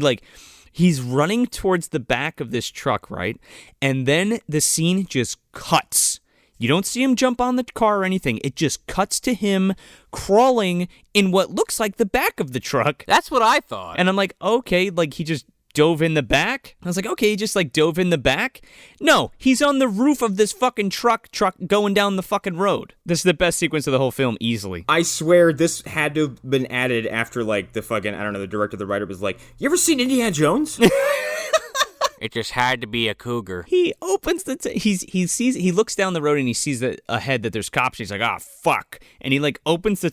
he's running towards the back of this truck, right? And then the scene just cuts. You don't see him jump on the car or anything. It just cuts to him crawling in what looks like the back of the truck. That's what I thought. And I'm like, okay, like he just dove in the back? I was like, okay, he just like dove in the back? No, he's on the roof of this fucking truck going down the fucking road. This is the best sequence of the whole film, easily. I swear this had to have been added after, like, the fucking, I don't know, the director, the writer was like, you ever seen Indiana Jones? It just had to be a cougar. He opens the he looks down the road and he sees that ahead that there's cops. He's like, ah, fuck. And he like opens the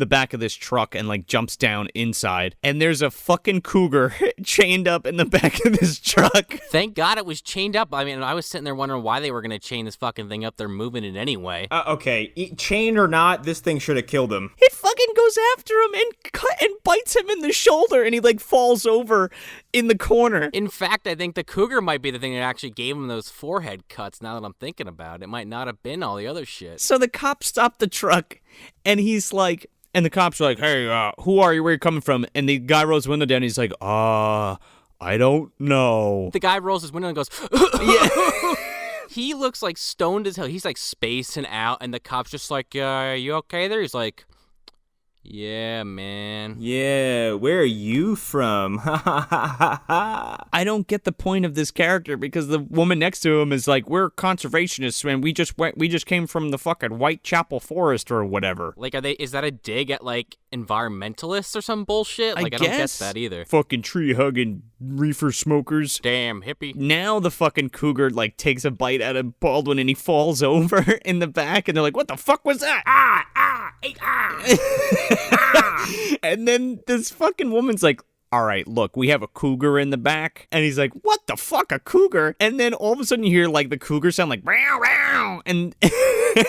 back of this truck and like jumps down inside. And there's a fucking cougar chained up in the back of this truck. Thank God it was chained up. I mean, I was sitting there wondering why they were going to chain this fucking thing up. They're moving it anyway. Okay, chain or not, this thing should have killed him. It fucking goes after him and bites him in the shoulder, and he like falls over in the corner. In fact, I think the cougar might be the thing that actually gave him those forehead cuts. Now that I'm thinking about it, it might not have been all the other shit. So the cop stopped the truck, and he's like, and the cops are like, hey, who are you? Where are you coming from? And the guy rolls the window down, and he's like, I don't know. The guy rolls his window and goes, Yeah. He looks like stoned as hell. He's like spacing out, and the cop's just like, you okay there? He's like, yeah, man. Yeah, where are you from? I don't get the point of this character because the woman next to him is like, we're conservationists and we just came from the fucking Whitechapel Forest or whatever. Like, is that a dig at like environmentalists or some bullshit? Like, I don't get that either. Fucking tree hugging reefer smokers. Damn hippie. Now the fucking cougar like takes a bite out of Baldwin and he falls over in the back and they're like, what the fuck was that? And then this fucking woman's like, all right, look, we have a cougar in the back. And he's like, what the fuck, a cougar? And then all of a sudden you hear like the cougar sound like, meow, meow. And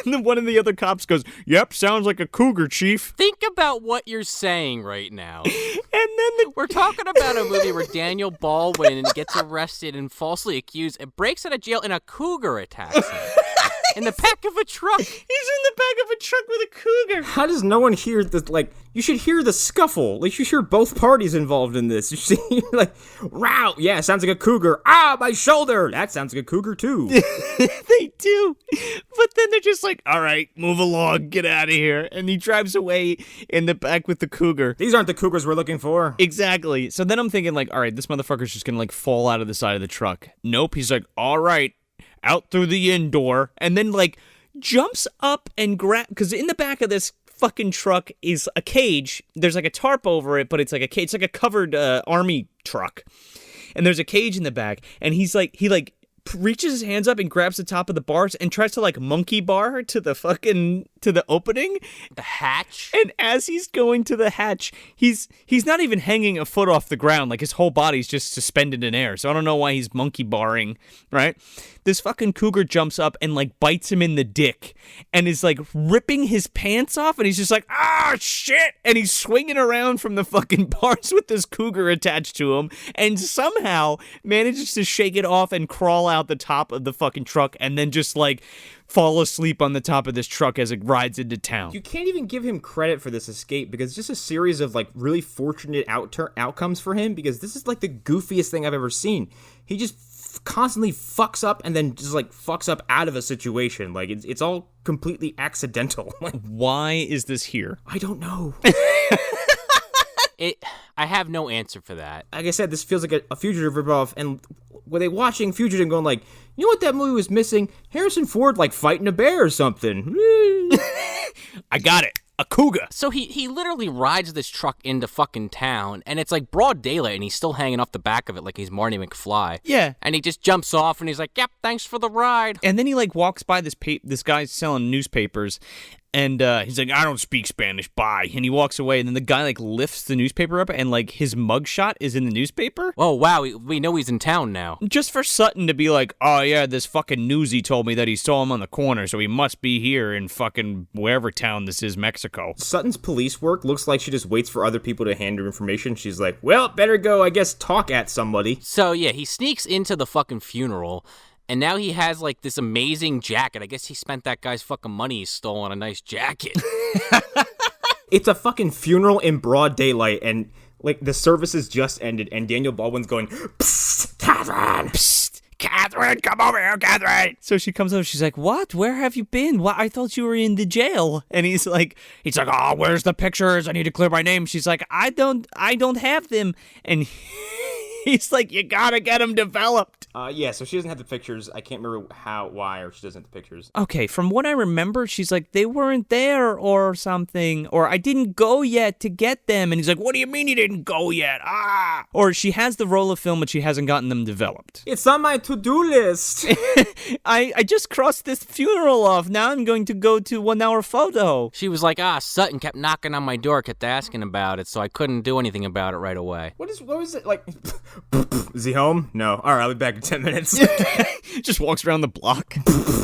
then one of the other cops goes, yep, sounds like a cougar, chief. Think about what you're saying right now. And then we're talking about a movie where Daniel Baldwin gets arrested and falsely accused and breaks out of jail and a cougar attacks him. In the back of a truck. He's in the back of a truck with a cougar. How does no one hear the, like, you should hear the scuffle. Like, you should hear both parties involved in this. You see, like, row. Yeah, sounds like a cougar. Ah, my shoulder. That sounds like a cougar, too. They do. But then they're just like, all right, move along, get out of here. And he drives away in the back with the cougar. These aren't the cougars we're looking for. Exactly. So then I'm thinking, like, all right, this motherfucker's just gonna, like, fall out of the side of the truck. Nope. He's like, all right, out through the indoor, and then like jumps up and grab, because in the back of this fucking truck is a cage. There's like a tarp over it, but it's like a cage. It's like a covered army truck, and there's a cage in the back, and he reaches his hands up and grabs the top of the bars and tries to like monkey bar to the opening, the hatch. And as he's going to the hatch, he's not even hanging a foot off the ground. Like his whole body's just suspended in air. So I don't know why he's monkey barring, right? This fucking cougar jumps up and like bites him in the dick and is like ripping his pants off, and he's just like, ah, shit, and he's swinging around from the fucking bars with this cougar attached to him, and somehow manages to shake it off and crawl out the top of the fucking truck and then just like fall asleep on the top of this truck as it rides into town. You can't even give him credit for this escape because it's just a series of like really fortunate outcomes for him, because this is like the goofiest thing I've ever seen. He just constantly fucks up and then just like fucks up out of a situation. Like it's all completely accidental. Why is this here? I don't know. I have no answer for that. Like I said, this feels like a fugitive ripoff, and were they watching Fugitive and going like, you know what that movie was missing? Harrison Ford like fighting a bear or something. I got it. A cougar. So he literally rides this truck into fucking town, and it's like broad daylight, and he's still hanging off the back of it like he's Marty McFly. Yeah. And he just jumps off, and he's like, yep, thanks for the ride. And then he like walks by this guy selling newspapers, and he's like, I don't speak Spanish, bye. And he walks away, and then the guy like lifts the newspaper up, and like his mugshot is in the newspaper. Oh, wow, we know he's in town now. Just for Sutton to be like, oh yeah, this fucking newsie told me that he saw him on the corner, so he must be here in fucking wherever town this is, Mexico. Sutton's police work looks like she just waits for other people to hand her information. She's like, well, better go, I guess, talk at somebody. So, yeah, he sneaks into the fucking funeral, and now he has, like, this amazing jacket. I guess he spent that guy's fucking money he stole on a nice jacket. It's a fucking funeral in broad daylight, and, like, the services just ended, and Daniel Baldwin's going, psst, Catherine! Psst, Catherine, come over here, Catherine! So she comes over, she's like, what? Where have you been? What? I thought you were in the jail. And he's like, oh, where's the pictures? I need to clear my name. She's like, I don't have them. And he's like, you gotta get them developed. Yeah, so she doesn't have the pictures. I can't remember why, or she doesn't have the pictures. Okay, from what I remember, she's like, they weren't there or something, or I didn't go yet to get them. And he's like, what do you mean you didn't go yet? Ah! Or she has the roll of film, but she hasn't gotten them developed. It's on my to-do list. I just crossed this funeral off. Now I'm going to go to 1 hour photo. She was like, Sutton kept knocking on my door, kept asking about it, so I couldn't do anything about it right away. What was it, like... Is he home? No. All right, I'll be back in 10 minutes. Just walks around the block.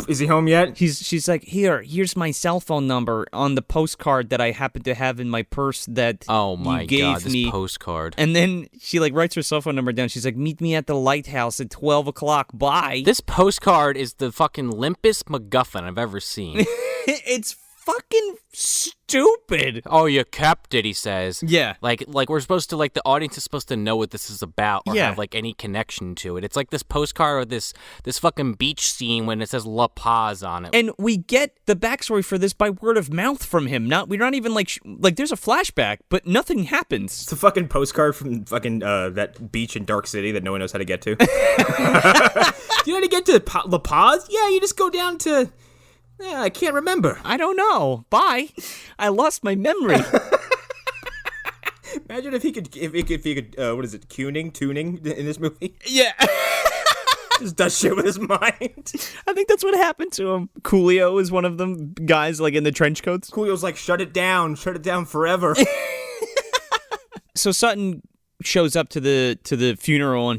Is he home yet? She's like, here's my cell phone number on the postcard that I happen to have in my purse that oh my you gave God, this me. Postcard. And then she like writes her cell phone number down. She's like, meet me at the lighthouse at 12 o'clock. Bye. This postcard is the fucking limpest MacGuffin I've ever seen. It's fucking stupid. Oh, you kept it, he says. Yeah. Like we're supposed to, like, the audience is supposed to know what this is about or Yeah. have, like, any connection to it. It's like this postcard of this fucking beach scene when it says La Paz on it. And we get the backstory for this by word of mouth from him. We're not even like there's a flashback, but nothing happens. It's a fucking postcard from fucking that beach in Dark City that no one knows how to get to. Do you know how to get to La Paz? Yeah, you just go down to... Yeah, I can't remember. I don't know. Bye. I lost my memory. Imagine if he could, what is it, tuning in this movie? Yeah. Just does shit with his mind. I think that's what happened to him. Coolio is one of them guys like in the trench coats. Coolio's like, shut it down forever. So Sutton shows up to the funeral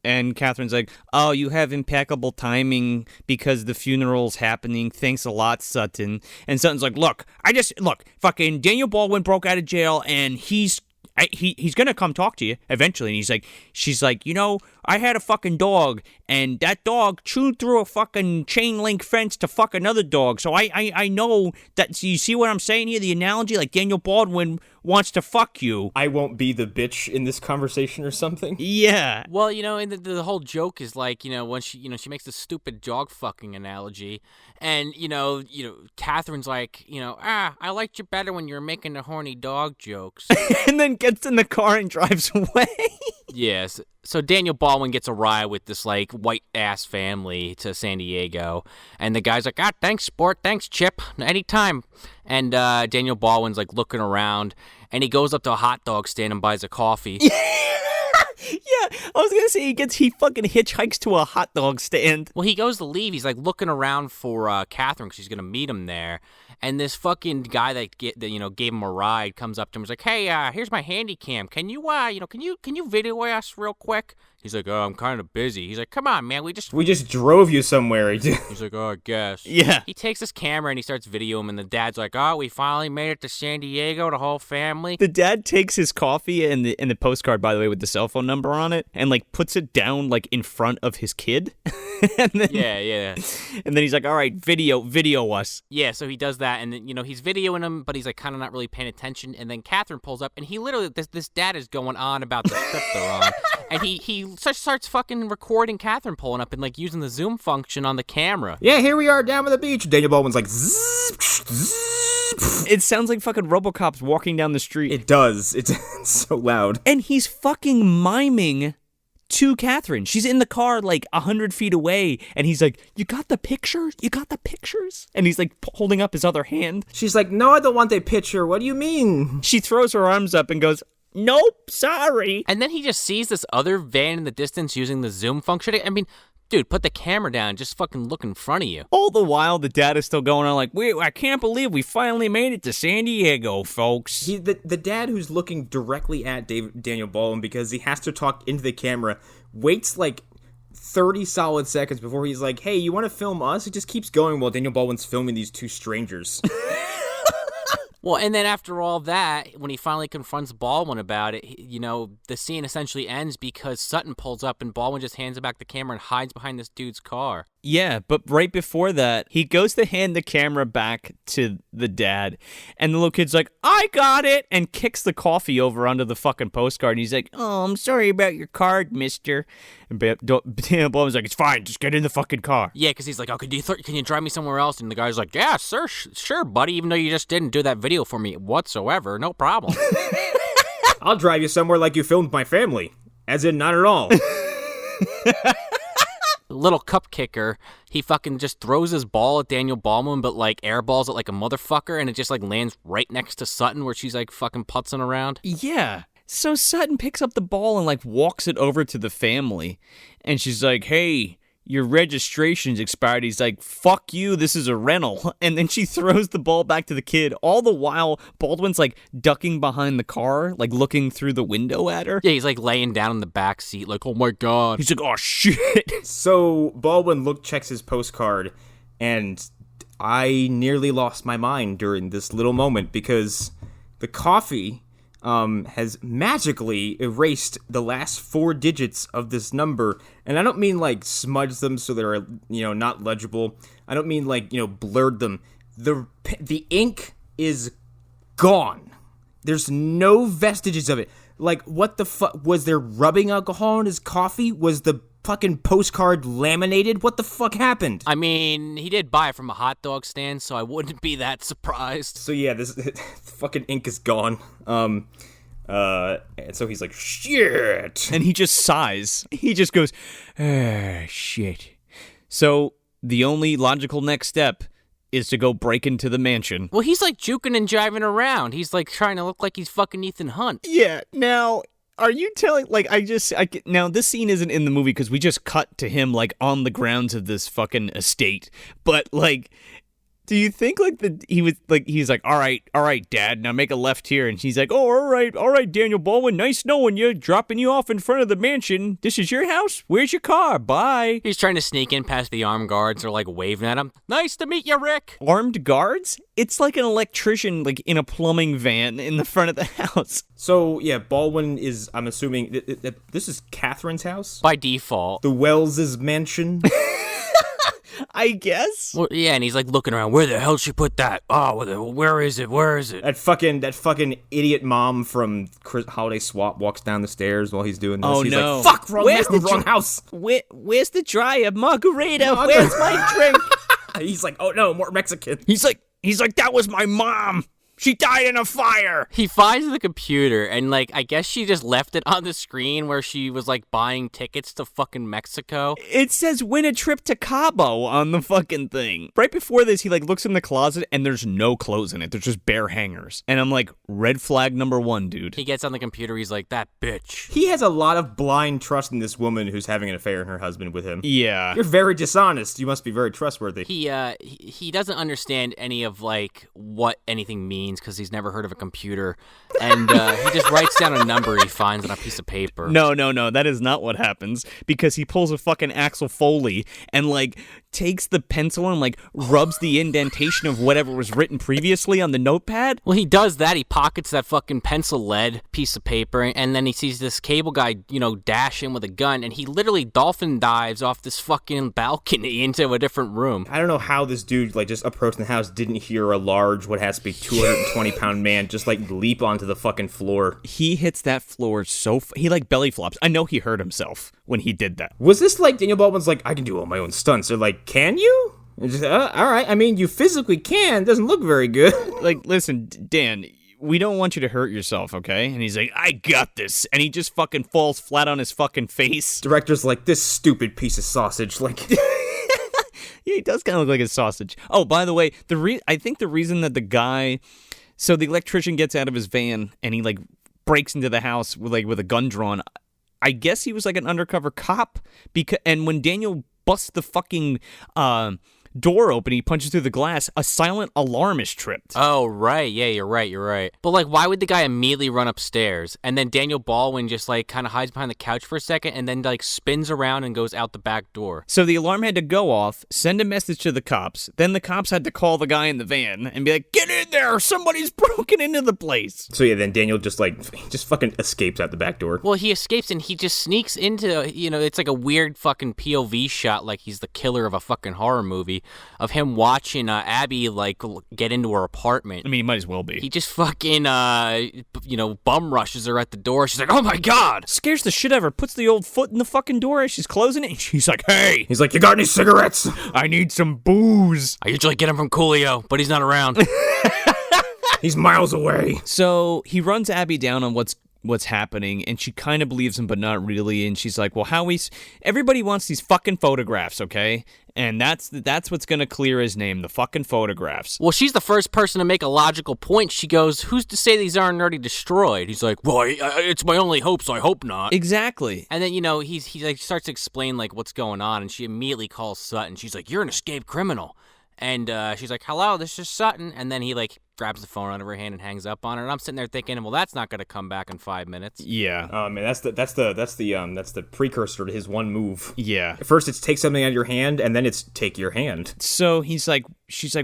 and Catherine's like, oh, you have impeccable timing because the funeral's happening. Thanks a lot, Sutton. And Sutton's like, look, fucking Daniel Baldwin broke out of jail and he's gonna come talk to you eventually. And she's like, you know, I had a fucking dog and that dog chewed through a fucking chain link fence to fuck another dog. So I know that, so you see what I'm saying here? The analogy, like Daniel Baldwin wants to fuck you. I won't be the bitch in this conversation or something. Yeah. Well, you know, and the whole joke is like, you know, when she makes this stupid dog fucking analogy, and you know, Catherine's like, you know, I liked you better when you were making the horny dog jokes, and then gets in the car and drives away. Yes. So Daniel Baldwin gets a ride with this like white ass family to San Diego, and the guy's like, thanks, sport, thanks, Chip, anytime. And Daniel Baldwin's like looking around, and he goes up to a hot dog stand and buys a coffee. Yeah, I was gonna say he fucking hitchhikes to a hot dog stand. Well, he goes to leave. He's like looking around for Catherine because she's gonna meet him there. And this fucking guy that gave him a ride comes up to him and is like, hey, here's my handy cam. Can you can you video us real quick? He's like, oh, I'm kind of busy. He's like, come on, man, we just drove you somewhere. He's like, oh, I guess. Yeah. He takes his camera and he starts videoing him, and the dad's like, oh, we finally made it to San Diego, the whole family. The dad takes his coffee and the postcard, by the way, with the cell phone number on it, and like puts it down like in front of his kid. And then, yeah. And then he's like, all right, video us. Yeah, so he does that, and then, he's videoing him, but he's like kind of not really paying attention. And then Catherine pulls up, and he literally, this dad is going on about the trip they're on, and he starts fucking recording Catherine pulling up and like using the zoom function on the camera. Yeah, here we are down by the beach. Daniel Baldwin's like, zzz, zzz. It sounds like fucking RoboCop's walking down the street. It does. It's so loud. And he's fucking miming to Catherine. She's in the car like 100 feet away, and he's like, "You got the pictures? You got the pictures?" And he's like holding up his other hand. She's like, "No, I don't want a picture. What do you mean?" She throws her arms up and goes, "Nope, sorry." And then he just sees this other van in the distance using the zoom function. I mean, dude, put the camera down. Just fucking look in front of you. All the while, the dad is still going on like, I can't believe we finally made it to San Diego, folks. The dad who's looking directly at Daniel Baldwin because he has to talk into the camera waits like 30 solid seconds before he's like, "Hey, you want to film us?" He just keeps going while Daniel Baldwin's filming these two strangers. Well, and then after all that, when he finally confronts Baldwin about it, the scene essentially ends because Sutton pulls up and Baldwin just hands him back the camera and hides behind this dude's car. Yeah, but right before that, he goes to hand the camera back to the dad, and the little kid's like, "I got it," and kicks the coffee over onto the fucking postcard, and he's like, "Oh, I'm sorry about your card, mister." And Daniel Baldwin's like, "It's fine, just get in the fucking car." Yeah, because he's like, "Oh, can you drive me somewhere else?" And the guy's like, "Yeah, sir, sure, buddy, even though you just didn't do that video for me whatsoever, no problem." "I'll drive you somewhere like you filmed my family." As in, not at all. Little cup kicker, he fucking just throws his ball at Daniel Baldwin, but like airballs it like a motherfucker, and it just like lands right next to Sutton where she's like fucking putzing around. Yeah. So Sutton picks up the ball and like walks it over to the family, and she's like, "Hey, your registration's expired." He's like, "Fuck you, this is a rental." And then she throws the ball back to the kid. All the while, Baldwin's like ducking behind the car, like looking through the window at her. Yeah, he's like laying down in the back seat, like, "Oh my god." He's like, "Oh shit." So Baldwin checks his postcard, and I nearly lost my mind during this little moment because the coffee has magically erased the last 4 digits of this number. And I don't mean like smudged them so they're, not legible. I don't mean like, blurred them. The ink is gone. There's no vestiges of it. Like, what the fuck? Was there rubbing alcohol in his coffee? Was the fucking postcard laminated? What the fuck happened? I mean, he did buy it from a hot dog stand, so I wouldn't be that surprised. So yeah, this fucking ink is gone. And so he's like, "Shit." And he just sighs. He just goes, shit. So the only logical next step is to go break into the mansion. Well, he's like juking and jiving around. He's like trying to look like he's fucking Ethan Hunt. Yeah, now, are you telling, like, now this scene isn't in the movie because we just cut to him, like, on the grounds of this fucking estate, but, like, do you think, like, he's like, all right, Dad, now make a left here, and she's like, "Oh, all right, Daniel Baldwin, nice knowing you, dropping you off in front of the mansion. This is your house? Where's your car? Bye." He's trying to sneak in past the armed guards. They're, like, waving at him. "Nice to meet you, Rick." Armed guards? It's like an electrician, like, in a plumbing van in the front of the house. So, yeah, Baldwin is, I'm assuming, this is Catherine's house? By default. The Wells' mansion? I guess. Well, yeah, and he's like looking around. Where the hell did she put that? Oh, where is it? Where is it? That fucking idiot mom from Holiday Swap walks down the stairs while he's doing this. Oh, he's no. like, "Fuck, wrong house." Where's the dryer? Margarita, where's my drink? He's like, "Oh no, more Mexican." He's like, that was my mom. She died in a fire. He finds the computer, and, like, I guess she just left it on the screen where she was, like, buying tickets to fucking Mexico. It says win a trip to Cabo on the fucking thing. Right before this, he, like, looks in the closet, and there's no clothes in it. There's just bare hangers. And I'm like, red flag number 1, dude. He gets on the computer, he's like, "That bitch." He has a lot of blind trust in this woman who's having an affair in her husband with him. Yeah. You're very dishonest. You must be very trustworthy. He doesn't understand any of, like, what anything means because he's never heard of a computer, and he just writes down a number he finds on a piece of paper. No, that is not what happens, because he pulls a fucking Axel Foley and, like, takes the pencil and, like, rubs the indentation of whatever was written previously on the notepad. Well, he does that. He pockets that fucking pencil lead piece of paper, and then he sees this cable guy, dash in with a gun, and he literally dolphin dives off this fucking balcony into a different room. I don't know how this dude, like, just approaching the house didn't hear a large, what has to be 220-pound man just, like, leap onto the fucking floor. He hits that floor he, like, belly flops. I know he hurt himself when he did that. Was this like Daniel Baldwin's like, "I can do all my own stunts"? They're like, "Can you?" And just, all right. I mean, you physically can. Doesn't look very good. Like, listen, Dan, we don't want you to hurt yourself, okay? And he's like, I got this. And he just fucking falls flat on his fucking face. Director's like, this stupid piece of sausage. Like, Yeah, he does kind of look like a sausage. Oh, by the way, I think the reason that the guy... So the electrician gets out of his van and he, like, breaks into the house with a gun drawn. I guess he was, like, an undercover cop. And when Daniel busts the fucking... door open, he punches through the glass, a silent alarm is tripped. Oh, right. Yeah, you're right. But, like, why would the guy immediately run upstairs? And then Daniel Baldwin just, like, kind of hides behind the couch for a second and then, like, spins around and goes out the back door. So the alarm had to go off, send a message to the cops. Then the cops had to call the guy in the van and be like, get in there! Somebody's broken into the place! so yeah, then Daniel just fucking escapes out the back door. Well, he escapes and he just sneaks into, it's like a weird fucking POV shot like he's the killer of a fucking horror movie of him watching Abby, like, get into her apartment. I mean, he might as well be. He just fucking, bum rushes her at the door. She's like, oh my God! Scares the shit out of her, puts the old foot in the fucking door as she's closing it, and she's like, hey! He's like, you got any cigarettes? I need some booze! I usually get him from Coolio, but he's not around. He's miles away. So he runs Abby down on what's happening, and she kind of believes him, but not really, and she's like, well, everybody wants these fucking photographs, okay? And that's what's gonna clear his name, the fucking photographs. Well, she's the first person to make a logical point. She goes, who's to say these aren't already destroyed? He's like, well, it's my only hope, so I hope not. Exactly. And then, he like starts to explain, like, what's going on, and she immediately calls Sutton. She's like, you're an escaped criminal. And she's like, hello, this is Sutton. And then he, like, grabs the phone out of her hand and hangs up on her. And I'm sitting there thinking, well, that's not going to come back in 5 minutes. Yeah. Man, that's the precursor to his one move. Yeah. First, it's take something out of your hand, and then it's take your hand. So she's like,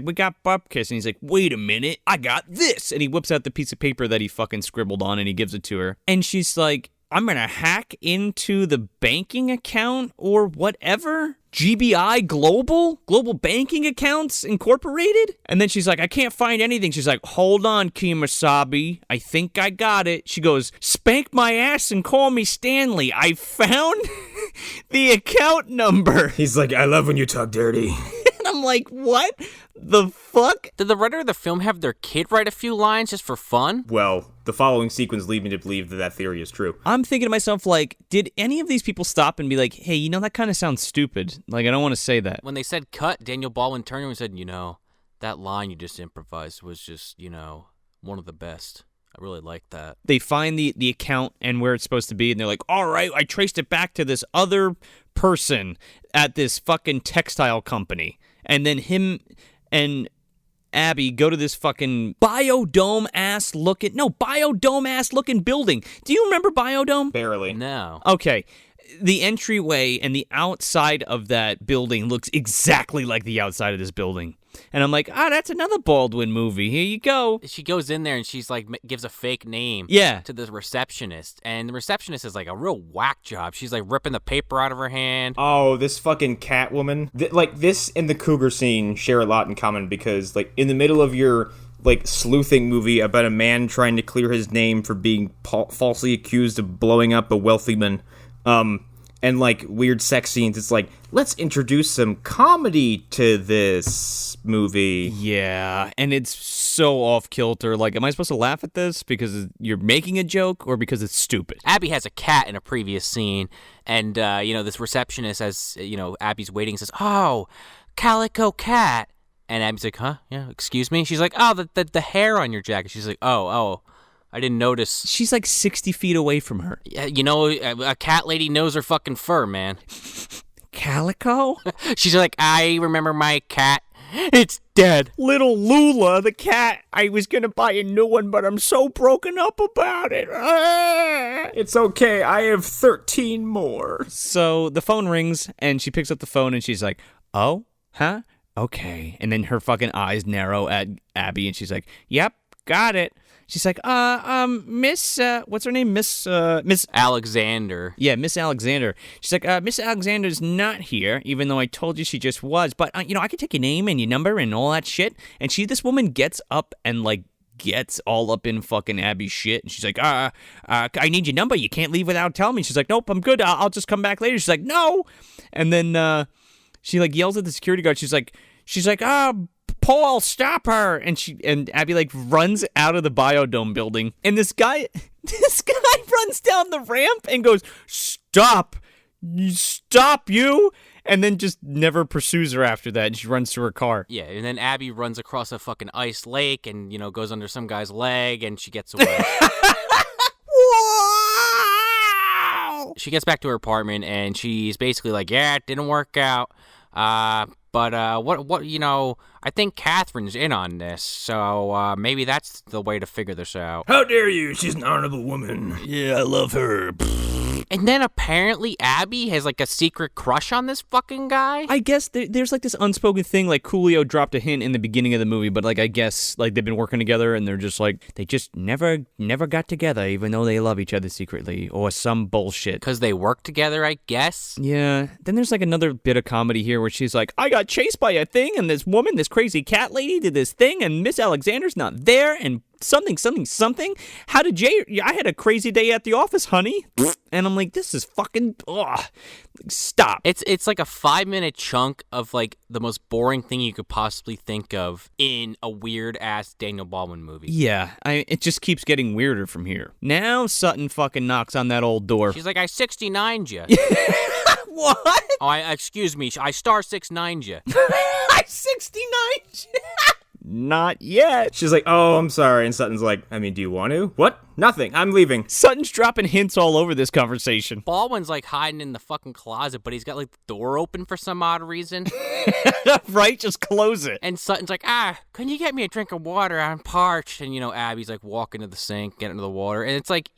we got bupkis, and he's like, wait a minute, I got this, and he whips out the piece of paper that he fucking scribbled on, and he gives it to her, and she's like, I'm gonna hack into the banking account or whatever. GBI Global Banking Accounts Incorporated? And then she's like, I can't find anything. She's like, hold on, Kimasabi. I think I got it. She goes, spank my ass and call me Stanley. I found the account number. He's like, I love when you talk dirty. And I'm like, what the fuck? Did the writer of the film have their kid write a few lines just for fun? Well, the following sequence lead me to believe that theory is true. I'm thinking to myself, like, did any of these people stop and be like, hey, that kind of sounds stupid. Like, I don't want to say that. When they said cut, Daniel Baldwin turned to him and said, that line you just improvised was just, one of the best. I really like that. They find the account and where it's supposed to be, and they're like, all right, I traced it back to this other person at this fucking textile company. And then him and Abby go to this fucking biodome ass looking building. Do you remember Biodome? Barely. No. Okay. The entryway and the outside of that building looks exactly like the outside of this building. And I'm like, that's another Baldwin movie. Here you go. She goes in there and she's like, gives a fake name to the receptionist. And the receptionist is like a real whack job. She's like ripping the paper out of her hand. Oh, this fucking cat woman. Like, this and the cougar scene share a lot in common because, like, in the middle of your, like, sleuthing movie about a man trying to clear his name for being falsely accused of blowing up a wealthy man, and, like, weird sex scenes, it's like, let's introduce some comedy to this movie. Yeah, and it's so off-kilter. Like, am I supposed to laugh at this because you're making a joke or because it's stupid? Abby has a cat in a previous scene, and, this receptionist, as, Abby's waiting, says, oh, calico cat. And Abby's like, huh? Yeah, excuse me? She's like, oh, the hair on your jacket. She's like, oh. I didn't notice. She's like 60 feet away from her. Yeah, a cat lady knows her fucking fur, man. Calico? She's like, I remember my cat. It's dead. Little Lula, the cat. I was going to buy a new one, but I'm so broken up about it. It's okay. I have 13 more. So the phone rings, and she picks up the phone, and she's like, oh, huh? Okay. And then her fucking eyes narrow at Abby, and she's like, yep, got it. She's like, Miss, what's her name? Miss Alexander. Yeah, Miss Alexander. She's like, Miss Alexander's not here, even though I told you she just was. But, I can take your name and your number and all that shit. And this woman gets up and, like, gets all up in fucking Abby's shit. And she's like, I need your number. You can't leave without telling me. She's like, nope, I'm good. I'll just come back later. She's like, no. And then, she, like, yells at the security guard. She's like, Paul, stop her! And Abby like runs out of the Biodome building, and this guy runs down the ramp and goes, stop you! And then just never pursues her after that, and she runs to her car. Yeah, and then Abby runs across a fucking ice lake and, goes under some guy's leg, and she gets away. Wow! She gets back to her apartment, and she's basically like, yeah, it didn't work out. But I think Catherine's in on this, so maybe that's the way to figure this out. How dare you? She's an honorable woman. Yeah, I love her. And then apparently Abby has like a secret crush on this fucking guy. I guess there's like this unspoken thing, like Coolio dropped a hint in the beginning of the movie, but like I guess like they've been working together and they're just like, they just never got together even though they love each other secretly or some bullshit. Because they work together, I guess. Yeah. Then there's like another bit of comedy here where she's like, I got chased by a thing and this woman, this crazy cat lady did this thing and Miss Alexander's not there and something. How did I had a crazy day at the office, honey. And I'm like, this is fucking, stop. It's like a 5-minute chunk of like the most boring thing you could possibly think of in a weird ass Daniel Baldwin movie. Yeah, it just keeps getting weirder from here. Now Sutton fucking knocks on that old door. She's like, I 69'd you. What? Oh, excuse me, I star 6'9'd you. I 69'd you. Not yet. She's like, oh, I'm sorry. And Sutton's like, I mean, do you want to? What? Nothing. I'm leaving. Sutton's dropping hints all over this conversation. Baldwin's like hiding in the fucking closet, but he's got like the door open for some odd reason. Right? Just close it. And Sutton's like, can you get me a drink of water? I'm parched. And, Abby's like walking to the sink, getting to the water. And it's like,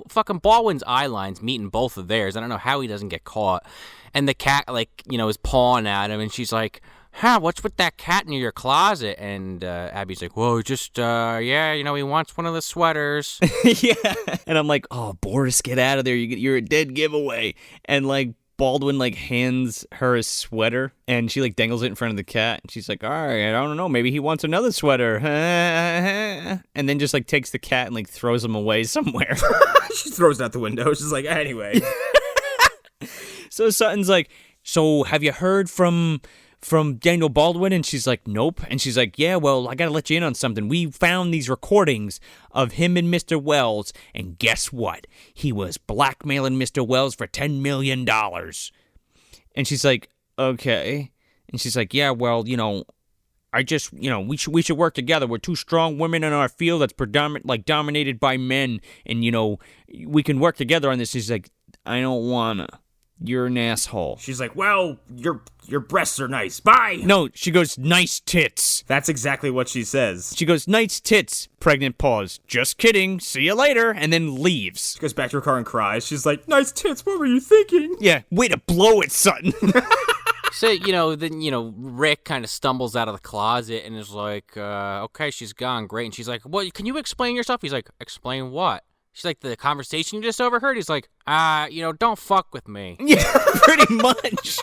fucking Baldwin's eye line's meeting both of theirs. I don't know how he doesn't get caught. And the cat, like, is pawing at him. And she's like, what's with that cat in your closet? And Abby's like, whoa, just, he wants one of the sweaters. Yeah. And I'm like, oh, Boris, get out of there. You're a dead giveaway. And, like, Baldwin, like, hands her a sweater, and she, like, dangles it in front of the cat. And she's like, all right, I don't know. Maybe he wants another sweater. And then just, like, takes the cat and, like, throws him away somewhere. She throws it out the window. She's like, anyway. So Sutton's like, so have you heard from Daniel Baldwin? And she's like, nope. And she's like, yeah, well, I gotta let you in on something. We found these recordings of him and Mr. Wells, and guess what? He was blackmailing Mr. Wells for $10 million. And she's like, okay. And she's like, yeah, well, I just, we should work together. We're two strong women in our field that's dominated by men, and, we can work together on this. She's like, I don't wanna. You're an asshole. She's like, well, your breasts are nice. Bye. No, she goes, nice tits. That's exactly what she says. She goes, nice tits. Pregnant pause. Just kidding. See you later. And then leaves. She goes back to her car and cries. She's like, nice tits. What were you thinking? Yeah, way to blow it, Sutton. So, then, Rick kind of stumbles out of the closet and is like, okay, she's gone. Great. And she's like, well, can you explain yourself? He's like, explain what? She's like, the conversation you just overheard? He's like, don't fuck with me. Yeah, pretty much.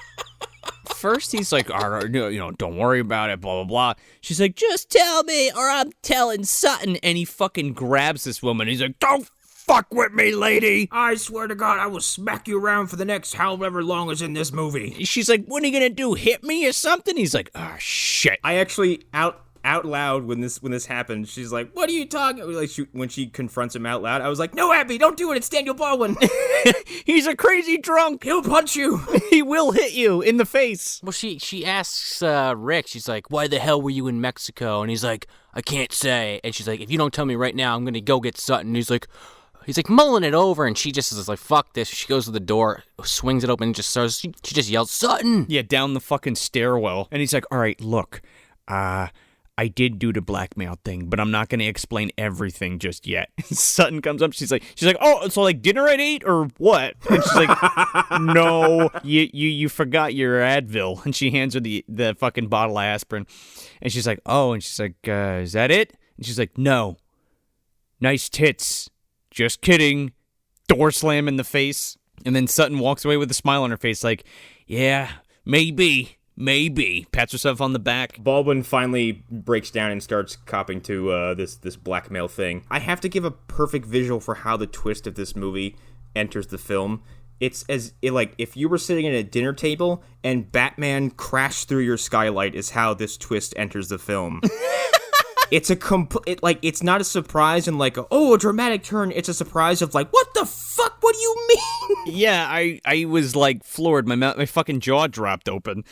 First, he's like, all right, don't worry about it, blah, blah, blah. She's like, just tell me or I'm telling Sutton. And he fucking grabs this woman. He's like, don't fuck with me, lady. I swear to God, I will smack you around for the next however long is in this movie. She's like, what are you going to do, hit me or something? He's like, oh, shit. I actually, out loud when this happened, she's like, what are you talking about? Like, when she confronts him out loud, I was like, no, Abby, don't do it. It's Daniel Baldwin. He's a crazy drunk. He'll punch you. He will hit you in the face. Well, she asks Rick, she's like, why the hell were you in Mexico? And he's like, I can't say. And she's like, if you don't tell me right now, I'm going to go get Sutton. And he's like mulling it over, and she just is like, fuck this. She goes to the door, swings it open, and she just yells, Sutton. Yeah, down the fucking stairwell. And he's like, all right, look, I did do the blackmail thing, but I'm not going to explain everything just yet. Sutton comes up. She's like, oh, so like dinner at 8 or what? And she's like, no, you forgot your Advil. And she hands her the fucking bottle of aspirin. And she's like, oh, and she's like, is that it? And she's like, no. Nice tits. Just kidding. Door slam in the face. And then Sutton walks away with a smile on her face like, yeah, maybe. Pats herself on the back. Baldwin finally breaks down and starts copping to this blackmail thing. I have to give a perfect visual for how the twist of this movie enters the film. like if you were sitting at a dinner table and Batman crashed through your skylight is how this twist enters the film. It's it's not a surprise and like, a dramatic turn. It's a surprise of like, what the fuck? What do you mean? Yeah, I was like floored. My fucking jaw dropped open.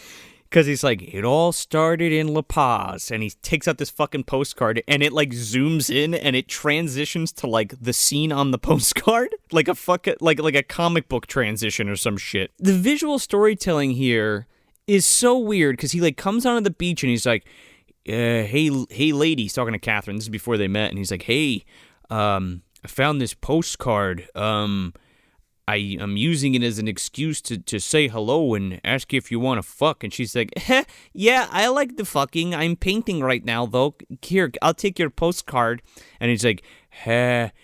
Because he's like, it all started in La Paz, and he takes out this fucking postcard, and it like zooms in, and it transitions to like the scene on the postcard, like a like a comic book transition or some shit. The visual storytelling here is so weird because he like comes onto the beach and he's like, hey lady, he's talking to Catherine. This is before they met, and he's like, hey, I found this postcard. I am using it as an excuse to say hello and ask you if you want to fuck. And she's like, yeah, I like the fucking. I'm painting right now, though. Here, I'll take your postcard. And he's like, it's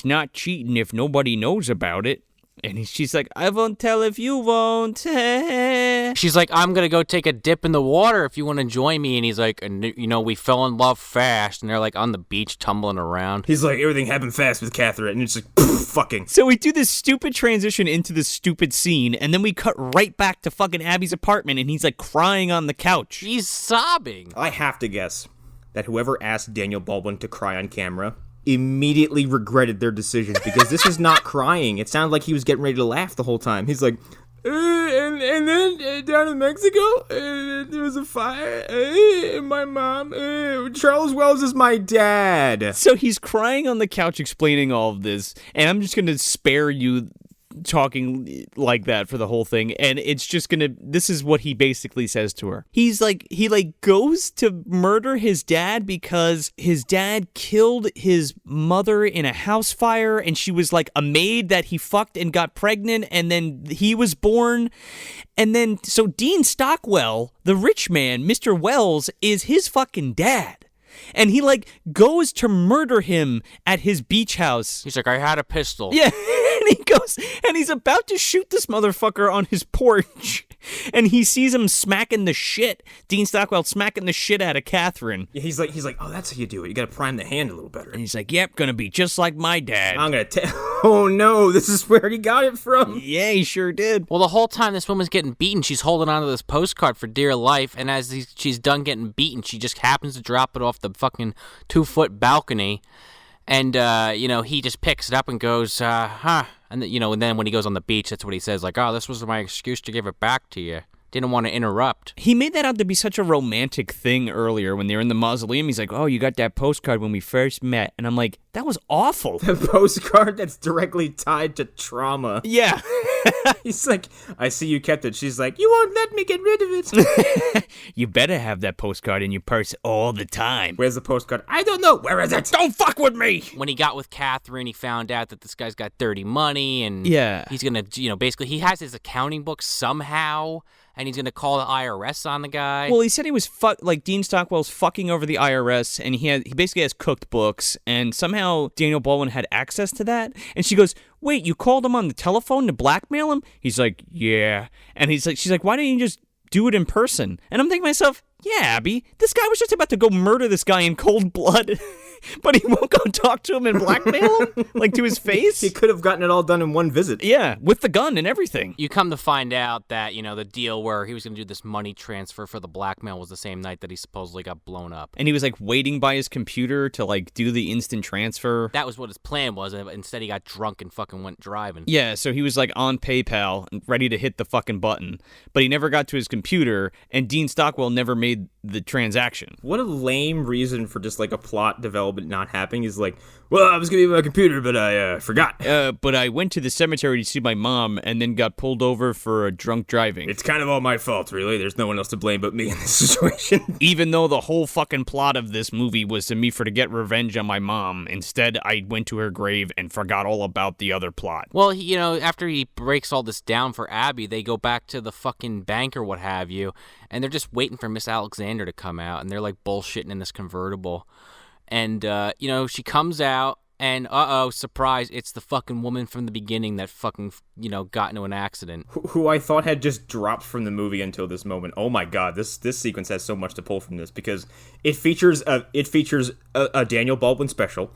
not cheating if nobody knows about it. And she's like, I won't tell if you won't. She's like, I'm going to go take a dip in the water if you want to join me. And he's like, we fell in love fast. And they're like on the beach tumbling around. He's like, everything happened fast with Catherine. And it's like, poof, fucking. So we do this stupid transition into this stupid scene. And then we cut right back to fucking Abby's apartment. And he's like crying on the couch. He's sobbing. I have to guess that whoever asked Daniel Baldwin to cry on camera immediately regretted their decision because this is not crying. It sounded like he was getting ready to laugh the whole time. He's like, and then down in Mexico, there was a fire, and my mom, Charles Wells is my dad. So he's crying on the couch explaining all of this, and I'm just going to spare you talking like that for the whole thing, and it's just this is what he basically says to her. He goes to murder his dad because his dad killed his mother in a house fire, and she was like a maid that he fucked and got pregnant, and then he was born. And then so Dean Stockwell, the rich man, Mr. Wells, is his fucking dad. And he like goes to murder him at his beach house. He's like, I had a pistol. Yeah. And he goes, and he's about to shoot this motherfucker on his porch. And he sees him smacking the shit. Dean Stockwell smacking the shit out of Catherine. Yeah, he's like, oh, that's how you do it. You gotta prime the hand a little better. And he's like, yep, gonna be just like my dad. I'm gonna tell. Oh no, this is where he got it from. Yeah, he sure did. Well, the whole time this woman's getting beaten, she's holding onto this postcard for dear life. And as she's done getting beaten, she just happens to drop it off the fucking 2-foot balcony. And, he just picks it up and goes, And, and then when he goes on the beach, that's what he says, like, oh, this was my excuse to give it back to you. Didn't want to interrupt. He made that out to be such a romantic thing earlier when they were in the mausoleum. He's like, oh, you got that postcard when we first met. And I'm like, that was awful. The postcard that's directly tied to trauma. Yeah. He's like, I see you kept it. She's like, you won't let me get rid of it. You better have that postcard in your purse all the time. Where's the postcard? I don't know. Where is it? Don't fuck with me. When he got with Catherine, he found out that this guy's got dirty money. And yeah, he's going to, basically he has his accounting book somehow. And he's going to call the IRS on the guy. Well, he said he was Dean Stockwell's fucking over the IRS, and he basically has cooked books, and somehow Daniel Baldwin had access to that. And she goes, wait, you called him on the telephone to blackmail him? He's like, yeah. And she's like, why didn't you just do it in person? And I'm thinking to myself, yeah, Abby, this guy was just about to go murder this guy in cold blood. But he won't go talk to him and blackmail him? Like, to his face? He could have gotten it all done in one visit. Yeah, with the gun and everything. You come to find out that, the deal where he was going to do this money transfer for the blackmail was the same night that he supposedly got blown up. And he was, waiting by his computer to, do the instant transfer. That was what his plan was. Instead, he got drunk and fucking went driving. Yeah, so he was, on PayPal and ready to hit the fucking button. But he never got to his computer, and Dean Stockwell never made the transaction. What a lame reason for just, a plot development not happening. He's like, well, I was going to use my computer, but I forgot. But I went to the cemetery to see my mom and then got pulled over for drunk driving. It's kind of all my fault, really. There's no one else to blame but me in this situation. Even though the whole fucking plot of this movie was to get revenge on my mom, instead I went to her grave and forgot all about the other plot. Well, after he breaks all this down for Abby, they go back to the fucking bank or what have you, and they're just waiting for Miss Alexander to come out, and they're bullshitting in this convertible. And, she comes out, and, surprise, it's the fucking woman from the beginning that fucking, got into an accident. Who I thought had just dropped from the movie until this moment. Oh my god, this sequence has so much to pull from this, because it features a Daniel Baldwin special.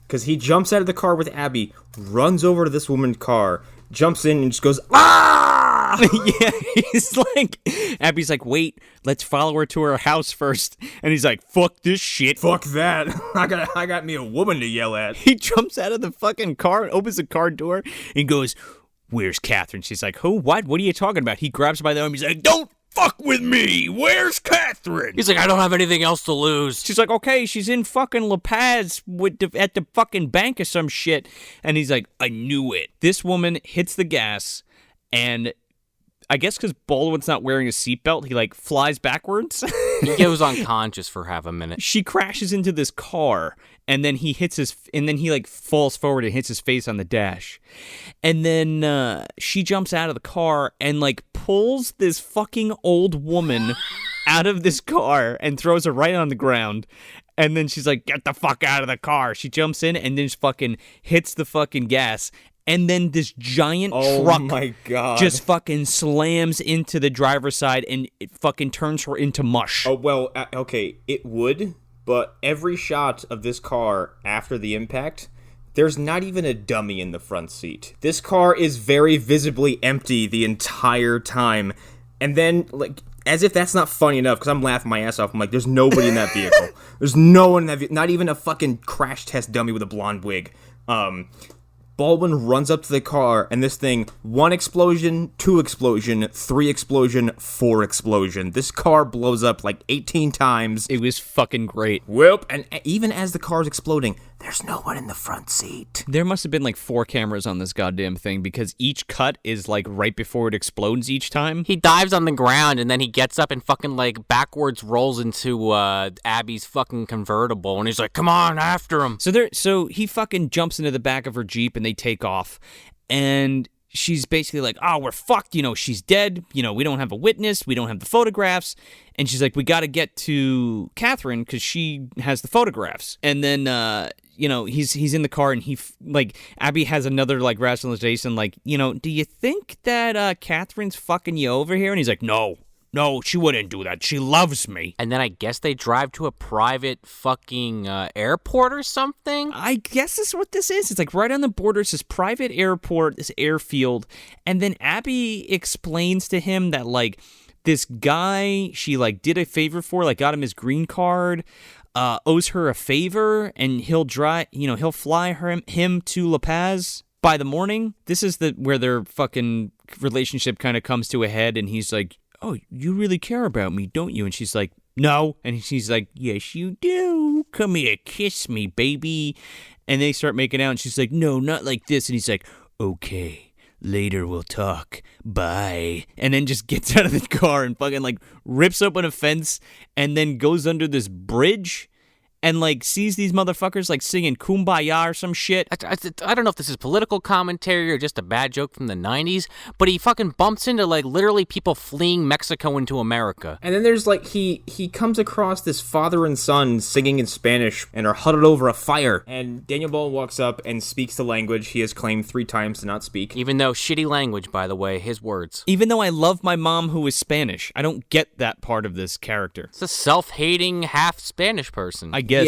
because he jumps out of the car with Abby, runs over to this woman's car, jumps in, and just goes, ah! Yeah, he's like, Abby's like, wait, let's follow her to her house first. And he's like, fuck this shit. Fuck that. I got me a woman to yell at. He jumps out of the fucking car and opens the car door and goes, where's Catherine? She's like, who? What? What are you talking about? He grabs her by the arm. He's like, don't fuck with me. Where's Catherine? He's like, I don't have anything else to lose. She's like, okay, she's in fucking La Paz at the fucking bank or some shit. And he's like, I knew it. This woman hits the gas, and I guess because Baldwin's not wearing a seatbelt, he like flies backwards. He goes unconscious for half a minute. She crashes into this car, and then he like falls forward and hits his face on the dash. And then she jumps out of the car and like pulls this fucking old woman out of this car and throws her right on the ground. And then she's like, get the fuck out of the car. She jumps in and then just fucking hits the fucking gas. And then this giant truck my God. just fucking slams into the driver's side and it fucking turns her into mush. Oh, well, okay, it would, but every shot of this car after the impact, there's not even a dummy in the front seat. This car is very visibly empty the entire time. And then, like, as if that's not funny enough, because I'm laughing my ass off. I'm like, there's nobody in that vehicle. There's no one in that vehicle. Not even a fucking crash test dummy with a blonde wig. Baldwin runs up to the car, and this thing, 1 explosion, 2 explosion, 3 explosion, 4 explosion. This car blows up like 18 times. It was fucking great. Whoop. And even as the car's exploding, there's no one in the front seat. There must have been like 4 cameras on this goddamn thing because each cut is like right before it explodes each time. He dives on the ground and then he gets up and fucking like backwards rolls into Abby's fucking convertible and he's like, come on, after him. So he fucking jumps into the back of her Jeep and they take off, and she's basically like, oh, we're fucked, she's dead, we don't have a witness, we don't have the photographs, and she's like, we gotta get to Catherine because she has the photographs. And then he's in the car and Abby has another like rationalization, like, do you think that Catherine's fucking you over here? And he's like, no, she wouldn't do that. She loves me. And then I guess they drive to a private fucking airport or something? I guess that's what this is. It's like right on the border. It's this private airport, this airfield. And then Abby explains to him that, like, this guy she, like, did a favor for, like, got him his green card, owes her a favor, and he'll fly him to La Paz by the morning. This is where their fucking relationship kind of comes to a head, and he's like, oh, you really care about me, don't you? And she's like, no. And she's like, yes, you do. Come here, kiss me, baby. And they start making out, and she's like, no, not like this. And he's like, okay, later we'll talk. Bye. And then just gets out of the car and fucking, like, rips open a fence and then goes under this bridge and, like, sees these motherfuckers, like, singing Kumbaya or some shit. I don't know if this is political commentary or just a bad joke from the 90s, but he fucking bumps into, like, literally people fleeing Mexico into America. And then there's, like, he comes across this father and son singing in Spanish and are huddled over a fire. And Daniel Baldwin walks up and speaks the language he has claimed 3 times to not speak. Even though shitty language, by the way, his words. Even though I love my mom who is Spanish, I don't get that part of this character. It's a self-hating half-Spanish person. I guess,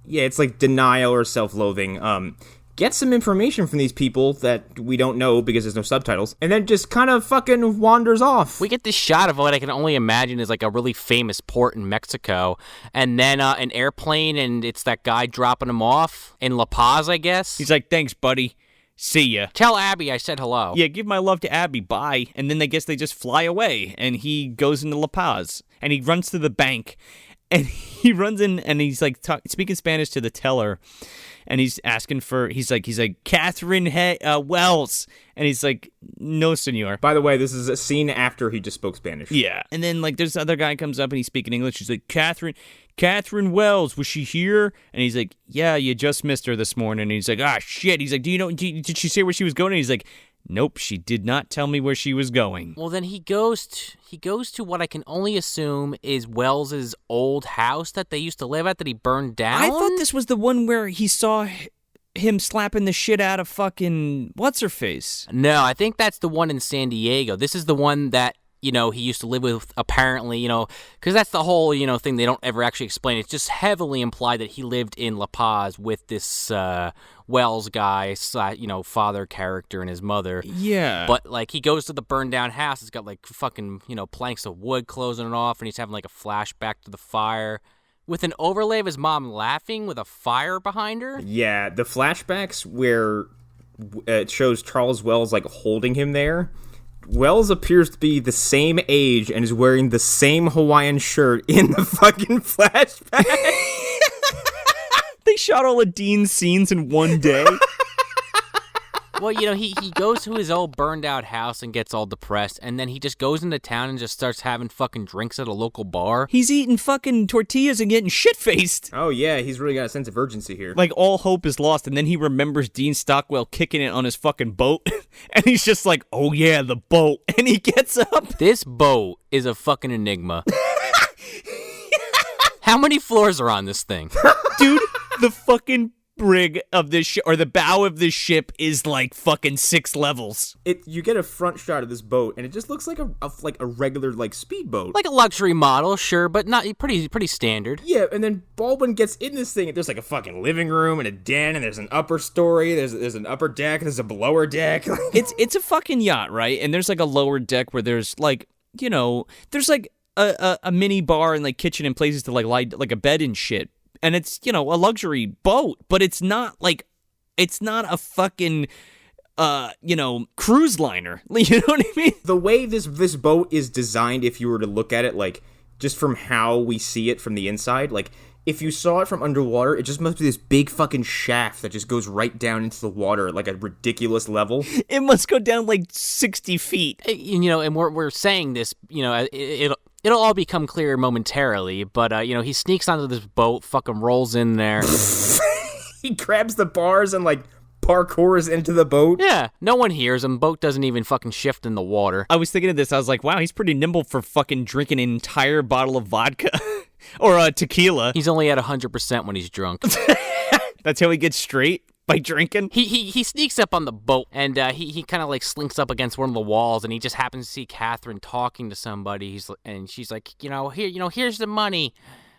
yeah, it's like denial or self-loathing. Get some information from these people that we don't know because there's no subtitles, and then just kind of fucking wanders off. We get this shot of what I can only imagine is like a really famous port in Mexico, and then an airplane, and it's that guy dropping him off in La Paz, I guess. He's like, thanks, buddy. See ya. Tell Abby I said hello. Yeah, give my love to Abby. Bye. And then I guess they just fly away, and he goes into La Paz, and he runs to the bank. And he runs in and he's like speaking Spanish to the teller, and he's asking for he's like Catherine Wells, and he's like, no, senor. By the way, this is a scene after he just spoke Spanish. Yeah, and then like this other guy comes up and he's speaking English. He's like, Catherine Wells, was she here? And he's like, yeah, you just missed her this morning. And he's like, ah, shit. He's like, did she say where she was going? And he's like, nope, she did not tell me where she was going. Well, then he goes to what I can only assume is Wells's old house that they used to live at that he burned down. I thought this was the one where he saw him slapping the shit out of fucking what's-her-face. No, I think that's the one in San Diego. This is the one that he used to live with, apparently, because that's the whole, thing they don't ever actually explain. It's just heavily implied that he lived in La Paz with this Wells guy, father character and his mother. Yeah. But, like, he goes to the burned down house. It's got, like, fucking, planks of wood closing it off, and he's having, like, a flashback to the fire with an overlay of his mom laughing with a fire behind her. Yeah, the flashbacks where it shows Charles Wells, like, holding him there. Wells appears to be the same age and is wearing the same Hawaiian shirt in the fucking flashback. They shot all of Dean's scenes in one day. Well, he goes to his old burned out house and gets all depressed, and then he just goes into town and just starts having fucking drinks at a local bar. He's eating fucking tortillas and getting shit-faced. Oh, yeah, he's really got a sense of urgency here. Like, all hope is lost, and then he remembers Dean Stockwell kicking it on his fucking boat, and he's just like, oh yeah, the boat, and he gets up. This boat is a fucking enigma. How many floors are on this thing? Dude, the fucking brig of this ship, or the bow of this ship, is like fucking 6 levels. You get a front shot of this boat, and it just looks like a regular, like, speedboat. Like a luxury model, sure, but not pretty standard. Yeah, and then Baldwin gets in this thing, and there's like a fucking living room and a den, and there's an upper story, there's an upper deck, there's a lower deck. It's a fucking yacht, right? And there's like a lower deck where there's like, there's like a mini bar and like kitchen and places to like lie, like a bed and shit. And it's, a luxury boat, but it's not a fucking, cruise liner. You know what I mean? The way this boat is designed, if you were to look at it, like, just from how we see it from the inside, like, if you saw it from underwater, it just must be this big fucking shaft that just goes right down into the water at, like, a ridiculous level. It must go down, like, 60 feet. And we're saying this, it'll all become clear momentarily, but, he sneaks onto this boat, fucking rolls in there. He grabs the bars and, like, parkours into the boat. Yeah, no one hears him. Boat doesn't even fucking shift in the water. I was thinking of this. I was like, wow, he's pretty nimble for fucking drinking an entire bottle of vodka. Or tequila. He's only at 100% when he's drunk. That's how he gets straight? By drinking? He sneaks up on the boat, and he kind of like slinks up against one of the walls, and he just happens to see Catherine talking to somebody. And she's like, here's the money.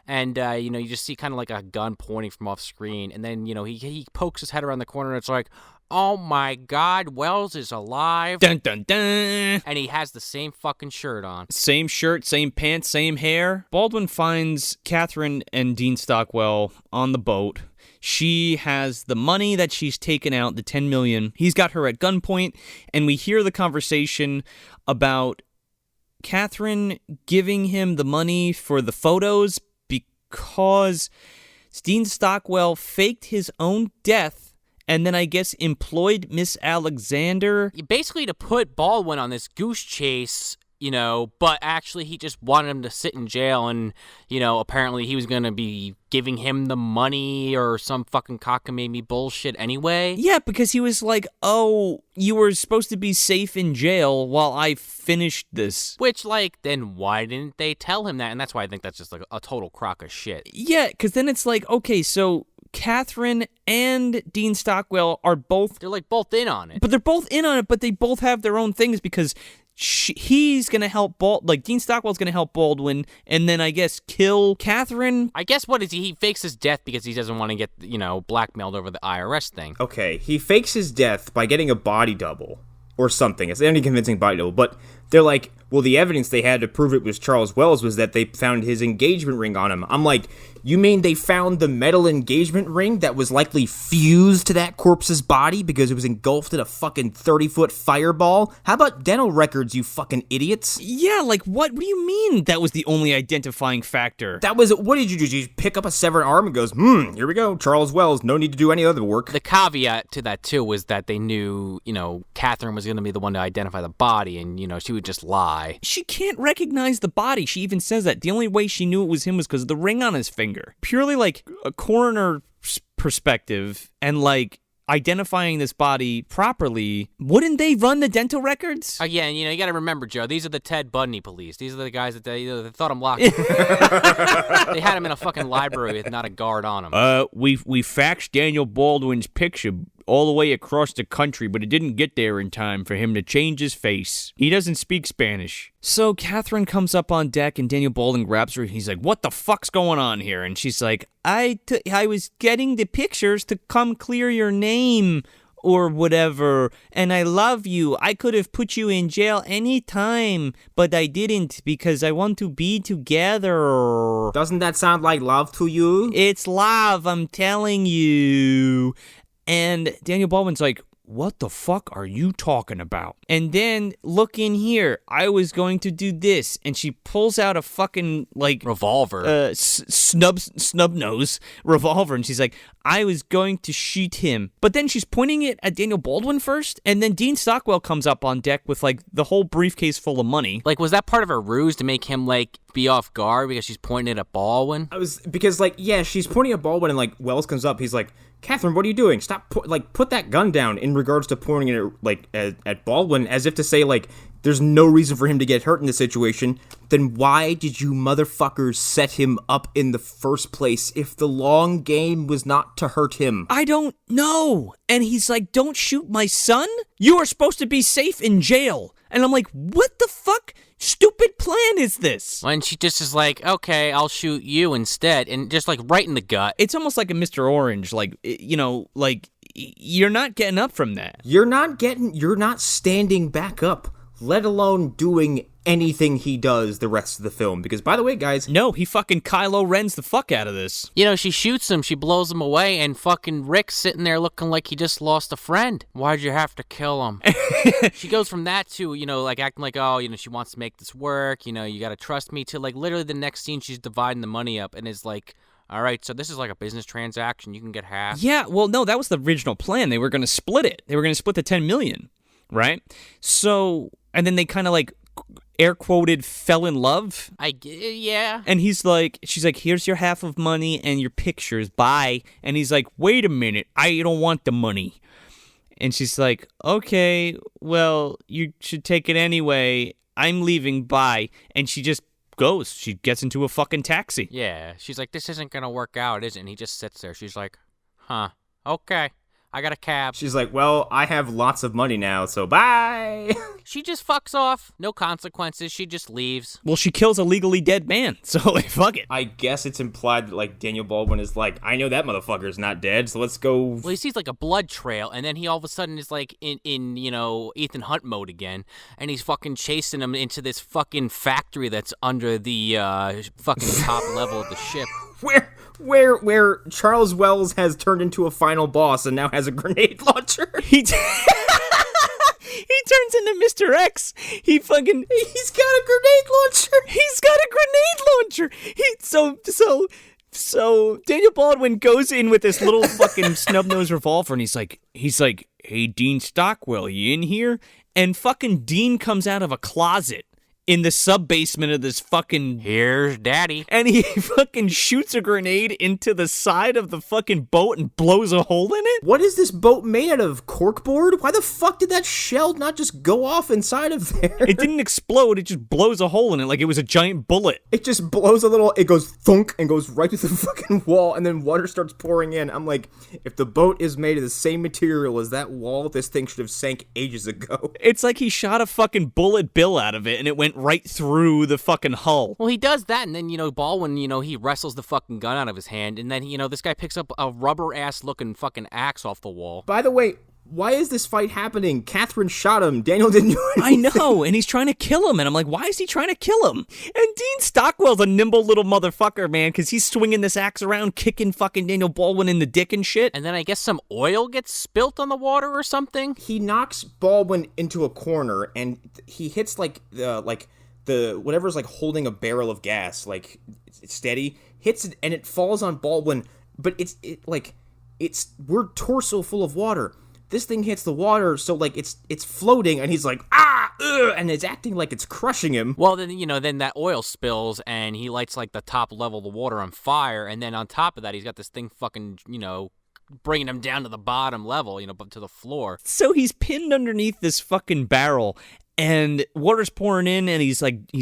And, you just see kind of like a gun pointing from off screen. And then, he pokes his head around the corner, and it's like, oh my God, Wells is alive. Dun, dun, dun. And he has the same fucking shirt on. Same shirt, same pants, same hair. Baldwin finds Catherine and Dean Stockwell on the boat. She has the money that she's taken out, the $10 million. He's got her at gunpoint, and we hear the conversation about Catherine giving him the money for the photos because Dean Stockwell faked his own death and then I guess employed Miss Alexander. Basically to put Baldwin on this goose chase, but actually he just wanted him to sit in jail, and, apparently he was going to be giving him the money or some fucking cockamamie bullshit anyway. Yeah, because he was like, oh, you were supposed to be safe in jail while I finished this. Which, like, then why didn't they tell him that? And that's why I think that's just like a total crock of shit. Yeah, because then it's like, okay, so Catherine and Dean Stockwell are both... They're like both in on it. But they're both in on it, but they both have their own things because... he's gonna help Dean Stockwell's gonna help Baldwin, and then I guess kill Catherine. I guess what is he fakes his death because he doesn't want to get blackmailed over the IRS thing. Okay, he fakes his death by getting a body double or something. It's any convincing body double, but they're like, well, the evidence they had to prove it was Charles Wells was that they found his engagement ring on him. I'm like, you mean they found the metal engagement ring that was likely fused to that corpse's body because it was engulfed in a fucking 30-foot fireball? How about dental records, you fucking idiots? Yeah, like what? What do you mean that was the only identifying factor? That was, what did you do? Did you pick up a severed arm and goes, here we go, Charles Wells, no need to do any other work? The caveat to that, too, was that they knew, Catherine was going to be the one to identify the body, and, she would just lie. She can't recognize the body. She even says that. The only way she knew it was him was because of the ring on his finger. Purely like a coroner perspective and like identifying this body properly, wouldn't they run the dental records? Again, you got to remember, Joe, these are the Ted Bundy police. These are the guys that they thought him locked up. They had him in a fucking library with not a guard on him. We faxed Daniel Baldwin's picture all the way across the country, but it didn't get there in time for him to change his face. He doesn't speak Spanish. So Catherine comes up on deck and Daniel Baldwin grabs her. He's like, what the fuck's going on here? And she's like, I was getting the pictures to come clear your name or whatever, and I love you. I could have put you in jail any time, but I didn't because I want to be together. Doesn't that sound like love to you? It's love, I'm telling you. And Daniel Baldwin's like, what the fuck are you talking about? And then, look in here. I was going to do this. And she pulls out a fucking, like... revolver. Snub nose revolver. And she's like, I was going to shoot him. But then she's pointing it at Daniel Baldwin first. And then Dean Stockwell comes up on deck with, like, the whole briefcase full of money. Like, was that part of her ruse to make him, like, be off guard because she's pointing it at Baldwin? Because, like, yeah, she's pointing at Baldwin and, like, Wells comes up. He's like, Catherine, what are you doing? Stop, put that gun down, in regards to pointing it, like, at Baldwin, as if to say, like, there's no reason for him to get hurt in this situation. Then why did you motherfuckers set him up in the first place if the long game was not to hurt him? I don't know. And he's like, don't shoot my son? You are supposed to be safe in jail. And I'm like, what the fuck stupid plan is this? When she just is like, okay, I'll shoot you instead, and just like right in the gut. It's almost like a Mr. Orange, like, you know, like, you're not getting up from that. You're not standing back up, let alone doing anything he does the rest of the film. Because, by the way, guys... No, he fucking Kylo Ren's the fuck out of this. You know, she shoots him, she blows him away, and fucking Rick's sitting there looking like he just lost a friend. Why'd you have to kill him? She goes from that to, you know, like acting like, oh, you know, she wants to make this work, you know, you gotta trust me, to like literally the next scene she's dividing the money up and is like, all right, so this is like a business transaction, you can get half. Yeah, well, no, that was the original plan. They were gonna split it. They were gonna split the $10 million, right? So, and then they kind of like air quoted fell in love. Yeah. And she's like, here's your half of money and your pictures, bye. And he's like, wait a minute, I don't want the money. And she's like, okay, well, you should take it anyway. I'm leaving, bye. And she just goes. She gets into a fucking taxi. Yeah, she's like, this isn't gonna work out, is it? And he just sits there. She's like, huh, okay. I got a cab. She's like, well, I have lots of money now, so bye. She just fucks off. No consequences. She just leaves. Well, she kills a legally dead man, so like, fuck it. I guess it's implied that, like, Daniel Baldwin is like, I know that motherfucker's not dead, so let's go. Well, he sees, like, a blood trail, and then he all of a sudden is, like, in you know, Ethan Hunt mode again, and he's fucking chasing him into this fucking factory that's under the fucking top level of the ship. Where Charles Wells has turned into a final boss and now has a grenade launcher. He turns into Mr. X. He's got a grenade launcher. So Daniel Baldwin goes in with this little fucking snub-nosed revolver, and he's like, hey, Dean Stockwell, you in here? And fucking Dean comes out of a closet in the sub-basement of this fucking... Here's Daddy. And he fucking shoots a grenade into the side of the fucking boat and blows a hole in it? What is this boat made out of? Corkboard? Why the fuck did that shell not just go off inside of there? It didn't explode, it just blows a hole in it like it was a giant bullet. It just blows a little, it goes thunk and goes right through the fucking wall, and then water starts pouring in. I'm like, if the boat is made of the same material as that wall, this thing should have sank ages ago. It's like he shot a fucking bullet bill out of it and it went right through the fucking hull. Well, he does that, and then, you know, Baldwin, you know, he wrestles the fucking gun out of his hand, and then, you know, this guy picks up a rubber-ass looking fucking axe off the wall. By the way, why is this fight happening? Catherine shot him. Daniel didn't do anything. I know, and he's trying to kill him, and I'm like, why is he trying to kill him? And Dean Stockwell's a nimble little motherfucker, man, because he's swinging this axe around, kicking fucking Daniel Baldwin in the dick and shit. And then I guess some oil gets spilt on the water or something? He knocks Baldwin into a corner, and he hits, like the whatever's like holding a barrel of gas, like it's steady, hits it, and it falls on Baldwin, but we're torso full of water. This thing hits the water, so like it's floating, and he's like, and it's acting like it's crushing him. Well, then, you know, then that oil spills, and he lights like the top level of the water on fire, and then on top of that, he's got this thing fucking, you know, bringing him down to the bottom level, you know, to the floor. So he's pinned underneath this fucking barrel, and water's pouring in, and he's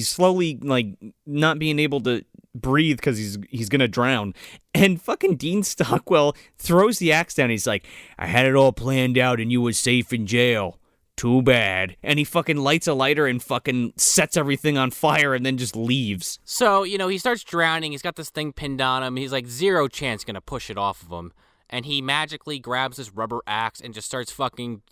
slowly, like, not being able to breathe because he's gonna drown. And fucking Dean Stockwell throws the axe down. He's like, I had it all planned out and you was safe in jail. Too bad. And he fucking lights a lighter and fucking sets everything on fire and then just leaves. So, he starts drowning. He's got this thing pinned on him. He's like, zero chance gonna push it off of him. And he magically grabs his rubber axe and just starts fucking,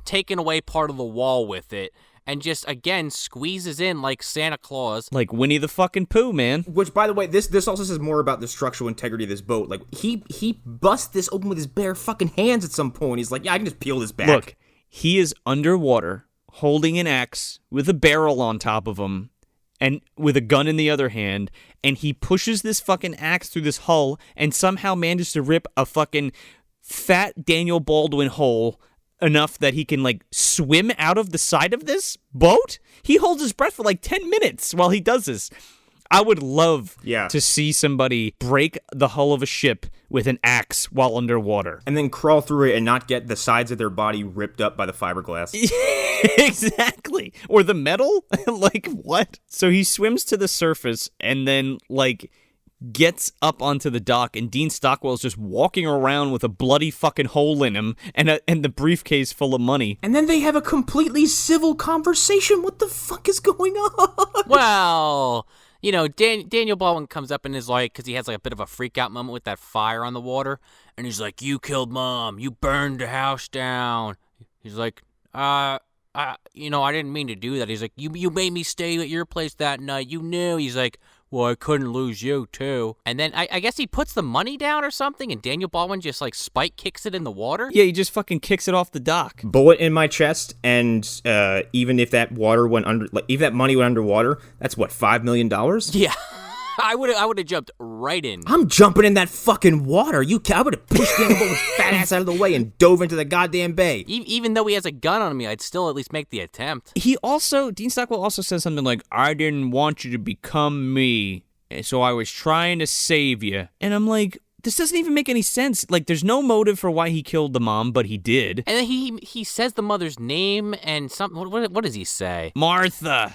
taking away part of the wall with it. And just, again, squeezes in like Santa Claus. Like Winnie the fucking Pooh, man. Which, by the way, this also says more about the structural integrity of this boat. Like, he busts this open with his bare fucking hands at some point. He's like, yeah, I can just peel this back. Look. He is underwater, holding an axe with a barrel on top of him, and with a gun in the other hand, and he pushes this fucking axe through this hull and somehow manages to rip a fucking fat Daniel Baldwin hole enough that he can, like, swim out of the side of this boat? He holds his breath for, like, 10 minutes while he does this. I would love to see somebody break the hull of a ship with an axe while underwater. And then crawl through it and not get the sides of their body ripped up by the fiberglass. Exactly. Or the metal? Like, what? So he swims to the surface and then, like, gets up onto the dock, and Dean Stockwell's just walking around with a bloody fucking hole in him and the briefcase full of money. And then they have a completely civil conversation. What the fuck is going on? Well... Daniel Baldwin comes up and is like, because he has like a bit of a freak out moment with that fire on the water, and he's like, you killed Mom, you burned the house down. He's like, I didn't mean to do that. He's like, you made me stay at your place that night. You knew. He's like, well, I couldn't lose you, too. And then I guess he puts the money down or something, and Daniel Baldwin just, like, spike kicks it in the water? Yeah, he just fucking kicks it off the dock. Bullet in my chest, and even if that money went underwater, that's what, $5 million? Yeah. I would have jumped right in. I'm jumping in that fucking water. I would have pushed Daniel Baldwin's fat ass out of the way and dove into the goddamn bay. Even though he has a gun on me, I'd still at least make the attempt. Dean Stockwell also says something like, I didn't want you to become me, so I was trying to save you. And I'm like, this doesn't even make any sense. Like, there's no motive for why he killed the mom, but he did. And then he says the mother's name and something. What does he say? Martha.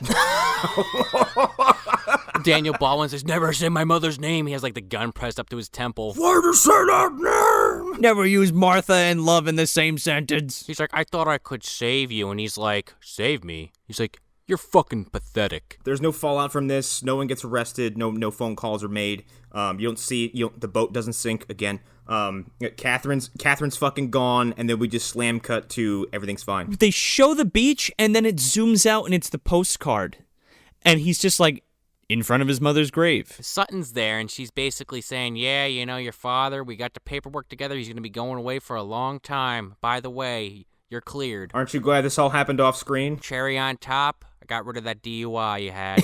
Daniel Baldwin says, never say my mother's name. He has, like, the gun pressed up to his temple. Why do you say that name? Never use Martha and love in the same sentence. He's like, I thought I could save you. And he's like, save me? He's like, you're fucking pathetic. There's no fallout from this. No one gets arrested. No phone calls are made. You don't see the boat doesn't sink again. Catherine's fucking gone, and then we just slam cut to everything's fine. They show the beach, and then it zooms out, and it's the postcard. And he's just like, in front of his mother's grave. Sutton's there, and she's basically saying, yeah, your father, we got the paperwork together. He's going to be going away for a long time. By the way, you're cleared. Aren't you glad this all happened off screen? Cherry on top, I got rid of that DUI you had.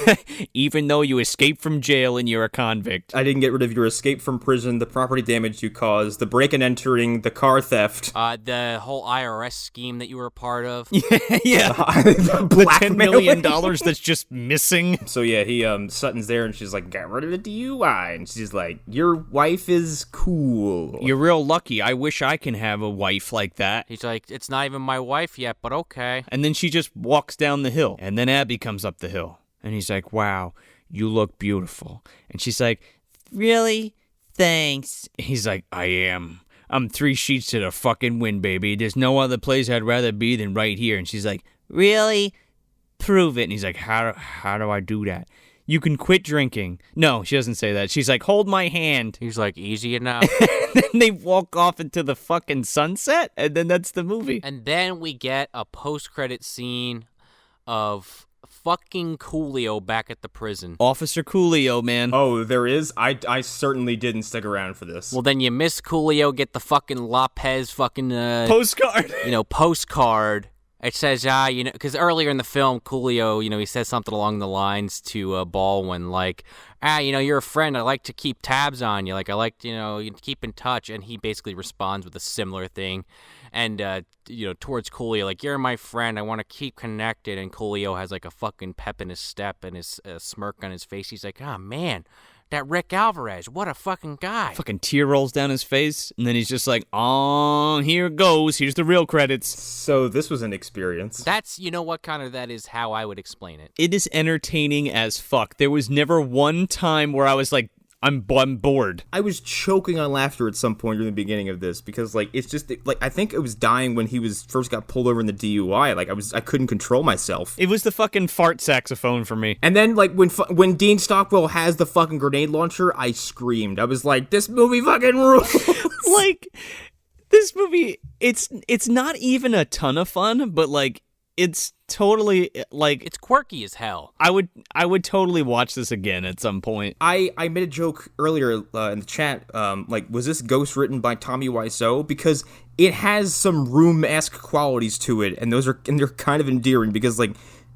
Even though you escaped from jail and you're a convict. I didn't get rid of your escape from prison, the property damage you caused, the break and entering, the car theft. The whole IRS scheme that you were a part of. Yeah. The $10 million that's just missing. So yeah, Sutton's there and she's like, got rid of the DUI. And she's like, your wife is cool. You're real lucky. I wish I can have a wife like that. He's like, it's not even my wife yet, but okay. And then she just walks down the hill. And then Abby comes up the hill. And he's like, wow, you look beautiful. And she's like, really? Thanks. He's like, I am. I'm 3 sheets to the fucking wind, baby. There's no other place I'd rather be than right here. And she's like, really? Prove it. And he's like, how do I do that? You can quit drinking. No, she doesn't say that. She's like, hold my hand. He's like, easy enough. And then they walk off into the fucking sunset. And then that's the movie. And then we get a post-credit scene of fucking Coolio back at the prison. Officer Coolio, man. Oh, there is? I certainly didn't stick around for this. Well, then you miss Coolio, get the fucking Lopez fucking... postcard. Postcard. It says, because earlier in the film, Coolio, he says something along the lines to Baldwin, like, you're a friend. I like to keep tabs on you. Like, I like, keep in touch. And he basically responds with a similar thing. And, towards Coolio, like, you're my friend. I want to keep connected. And Coolio has, like, a fucking pep in his step and his smirk on his face. He's like, oh, man, That Rick Alvarez, what a fucking guy. Fucking tear rolls down his face, and then he's just like, oh, here it goes. Here's the real credits. So this was an experience. That's, you know what, Connor, that is how I would explain it. It is entertaining as fuck. There was never one time where I was like, I'm bored. I was choking on laughter at some point during the beginning of this because, like, it's just, like, I think it was dying when he was first got pulled over in the DUI. Like, I couldn't control myself. It was the fucking fart saxophone for me. And then, like, when Dean Stockwell has the fucking grenade launcher, I screamed. I was like, this movie fucking rules. Like, this movie, it's not even a ton of fun, but, like, it's totally, like... It's quirky as hell. I would totally watch this again at some point. I made a joke earlier in the chat, like, was this ghost written by Tommy Wiseau? Because it has some Room-esque qualities to it, and they're kind of endearing, because, like,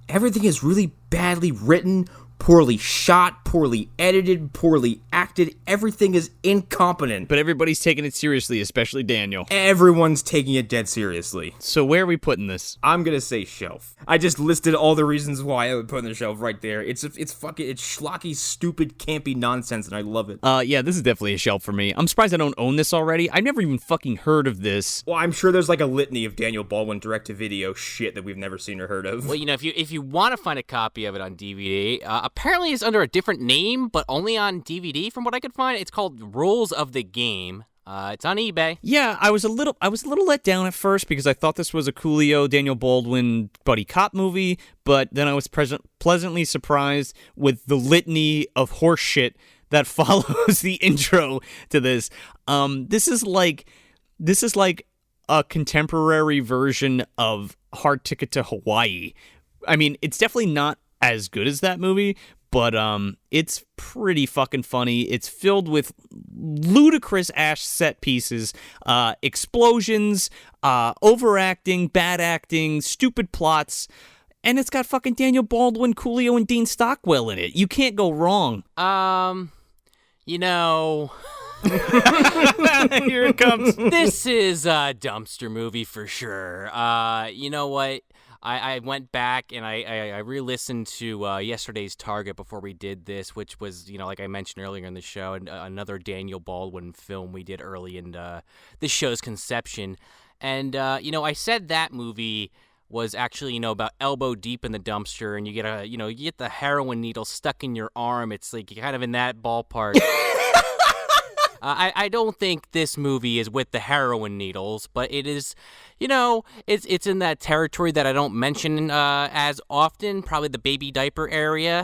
everything is really badly written, poorly shot, poorly edited, poorly acted. Everything is incompetent. But everybody's taking it seriously, especially Daniel. Everyone's taking it dead seriously. So where are we putting this? I'm gonna say shelf. I just listed all the reasons why I would put in the shelf right there. It's schlocky, stupid, campy nonsense, and I love it. Yeah, this is definitely a shelf for me. I'm surprised I don't own this already. I've never even fucking heard of this. Well, I'm sure there's like a litany of Daniel Baldwin direct-to-video shit that we've never seen or heard of. Well, you know, if you want to find a copy of it on DVD, apparently it's under a different name, but only on DVD from what I could find. It's called Rules of the Game. It's on eBay. Yeah, I was a little let down at first because I thought this was a Coolio, Daniel Baldwin buddy cop movie, but then I was pleasantly surprised with the litany of horse shit that follows the intro to this. This is like a contemporary version of Hard Ticket to Hawaii. I mean, it's definitely not as good as that movie, but it's pretty fucking funny. It's filled with ludicrous ass set pieces, explosions, overacting, bad acting, stupid plots, and it's got fucking Daniel Baldwin, Coolio, and Dean Stockwell in it. You can't go wrong. You know... Here it comes. This is a dumpster movie for sure. You know what? I went back and I re-listened to yesterday's Target before we did this, which was, you know, like I mentioned earlier in the show, another Daniel Baldwin film we did early in this show's conception. And, you know, I said that movie was actually, you know, about elbow deep in the dumpster, and you get the heroin needle stuck in your arm. It's like you're kind of in that ballpark. I don't think this movie is with the heroin needles, but it is, you know, it's in that territory that I don't mention as often, probably the baby diaper area.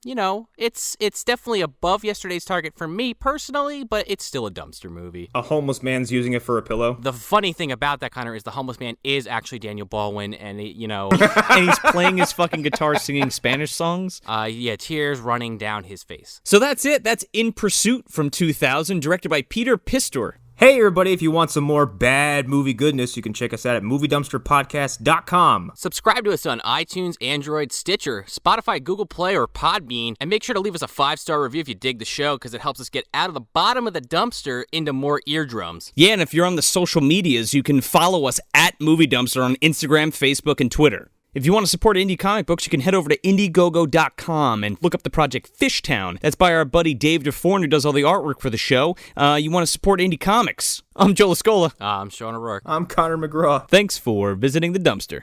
You know, it's definitely above yesterday's Target for me personally, but it's still a dumpster movie. A homeless man's using it for a pillow. The funny thing about that, Connor, is the homeless man is actually Daniel Baldwin, and you know, and he's playing his fucking guitar singing Spanish songs. Yeah, tears running down his face. So that's it. That's In Pursuit from 2000, directed by Peter Pistor. Hey everybody, if you want some more bad movie goodness, you can check us out at moviedumpsterpodcast.com. Subscribe to us on iTunes, Android, Stitcher, Spotify, Google Play, or Podbean, and make sure to leave us a 5-star review if you dig the show, because it helps us get out of the bottom of the dumpster into more eardrums. Yeah, and if you're on the social medias, you can follow us at Movie Dumpster on Instagram, Facebook, and Twitter. If you want to support indie comic books, you can head over to Indiegogo.com and look up the project Fishtown. That's by our buddy Dave DeForn, who does all the artwork for the show. You want to support indie comics. I'm Joe Lascola. I'm Sean O'Rourke. I'm Connor McGraw. Thanks for visiting the dumpster.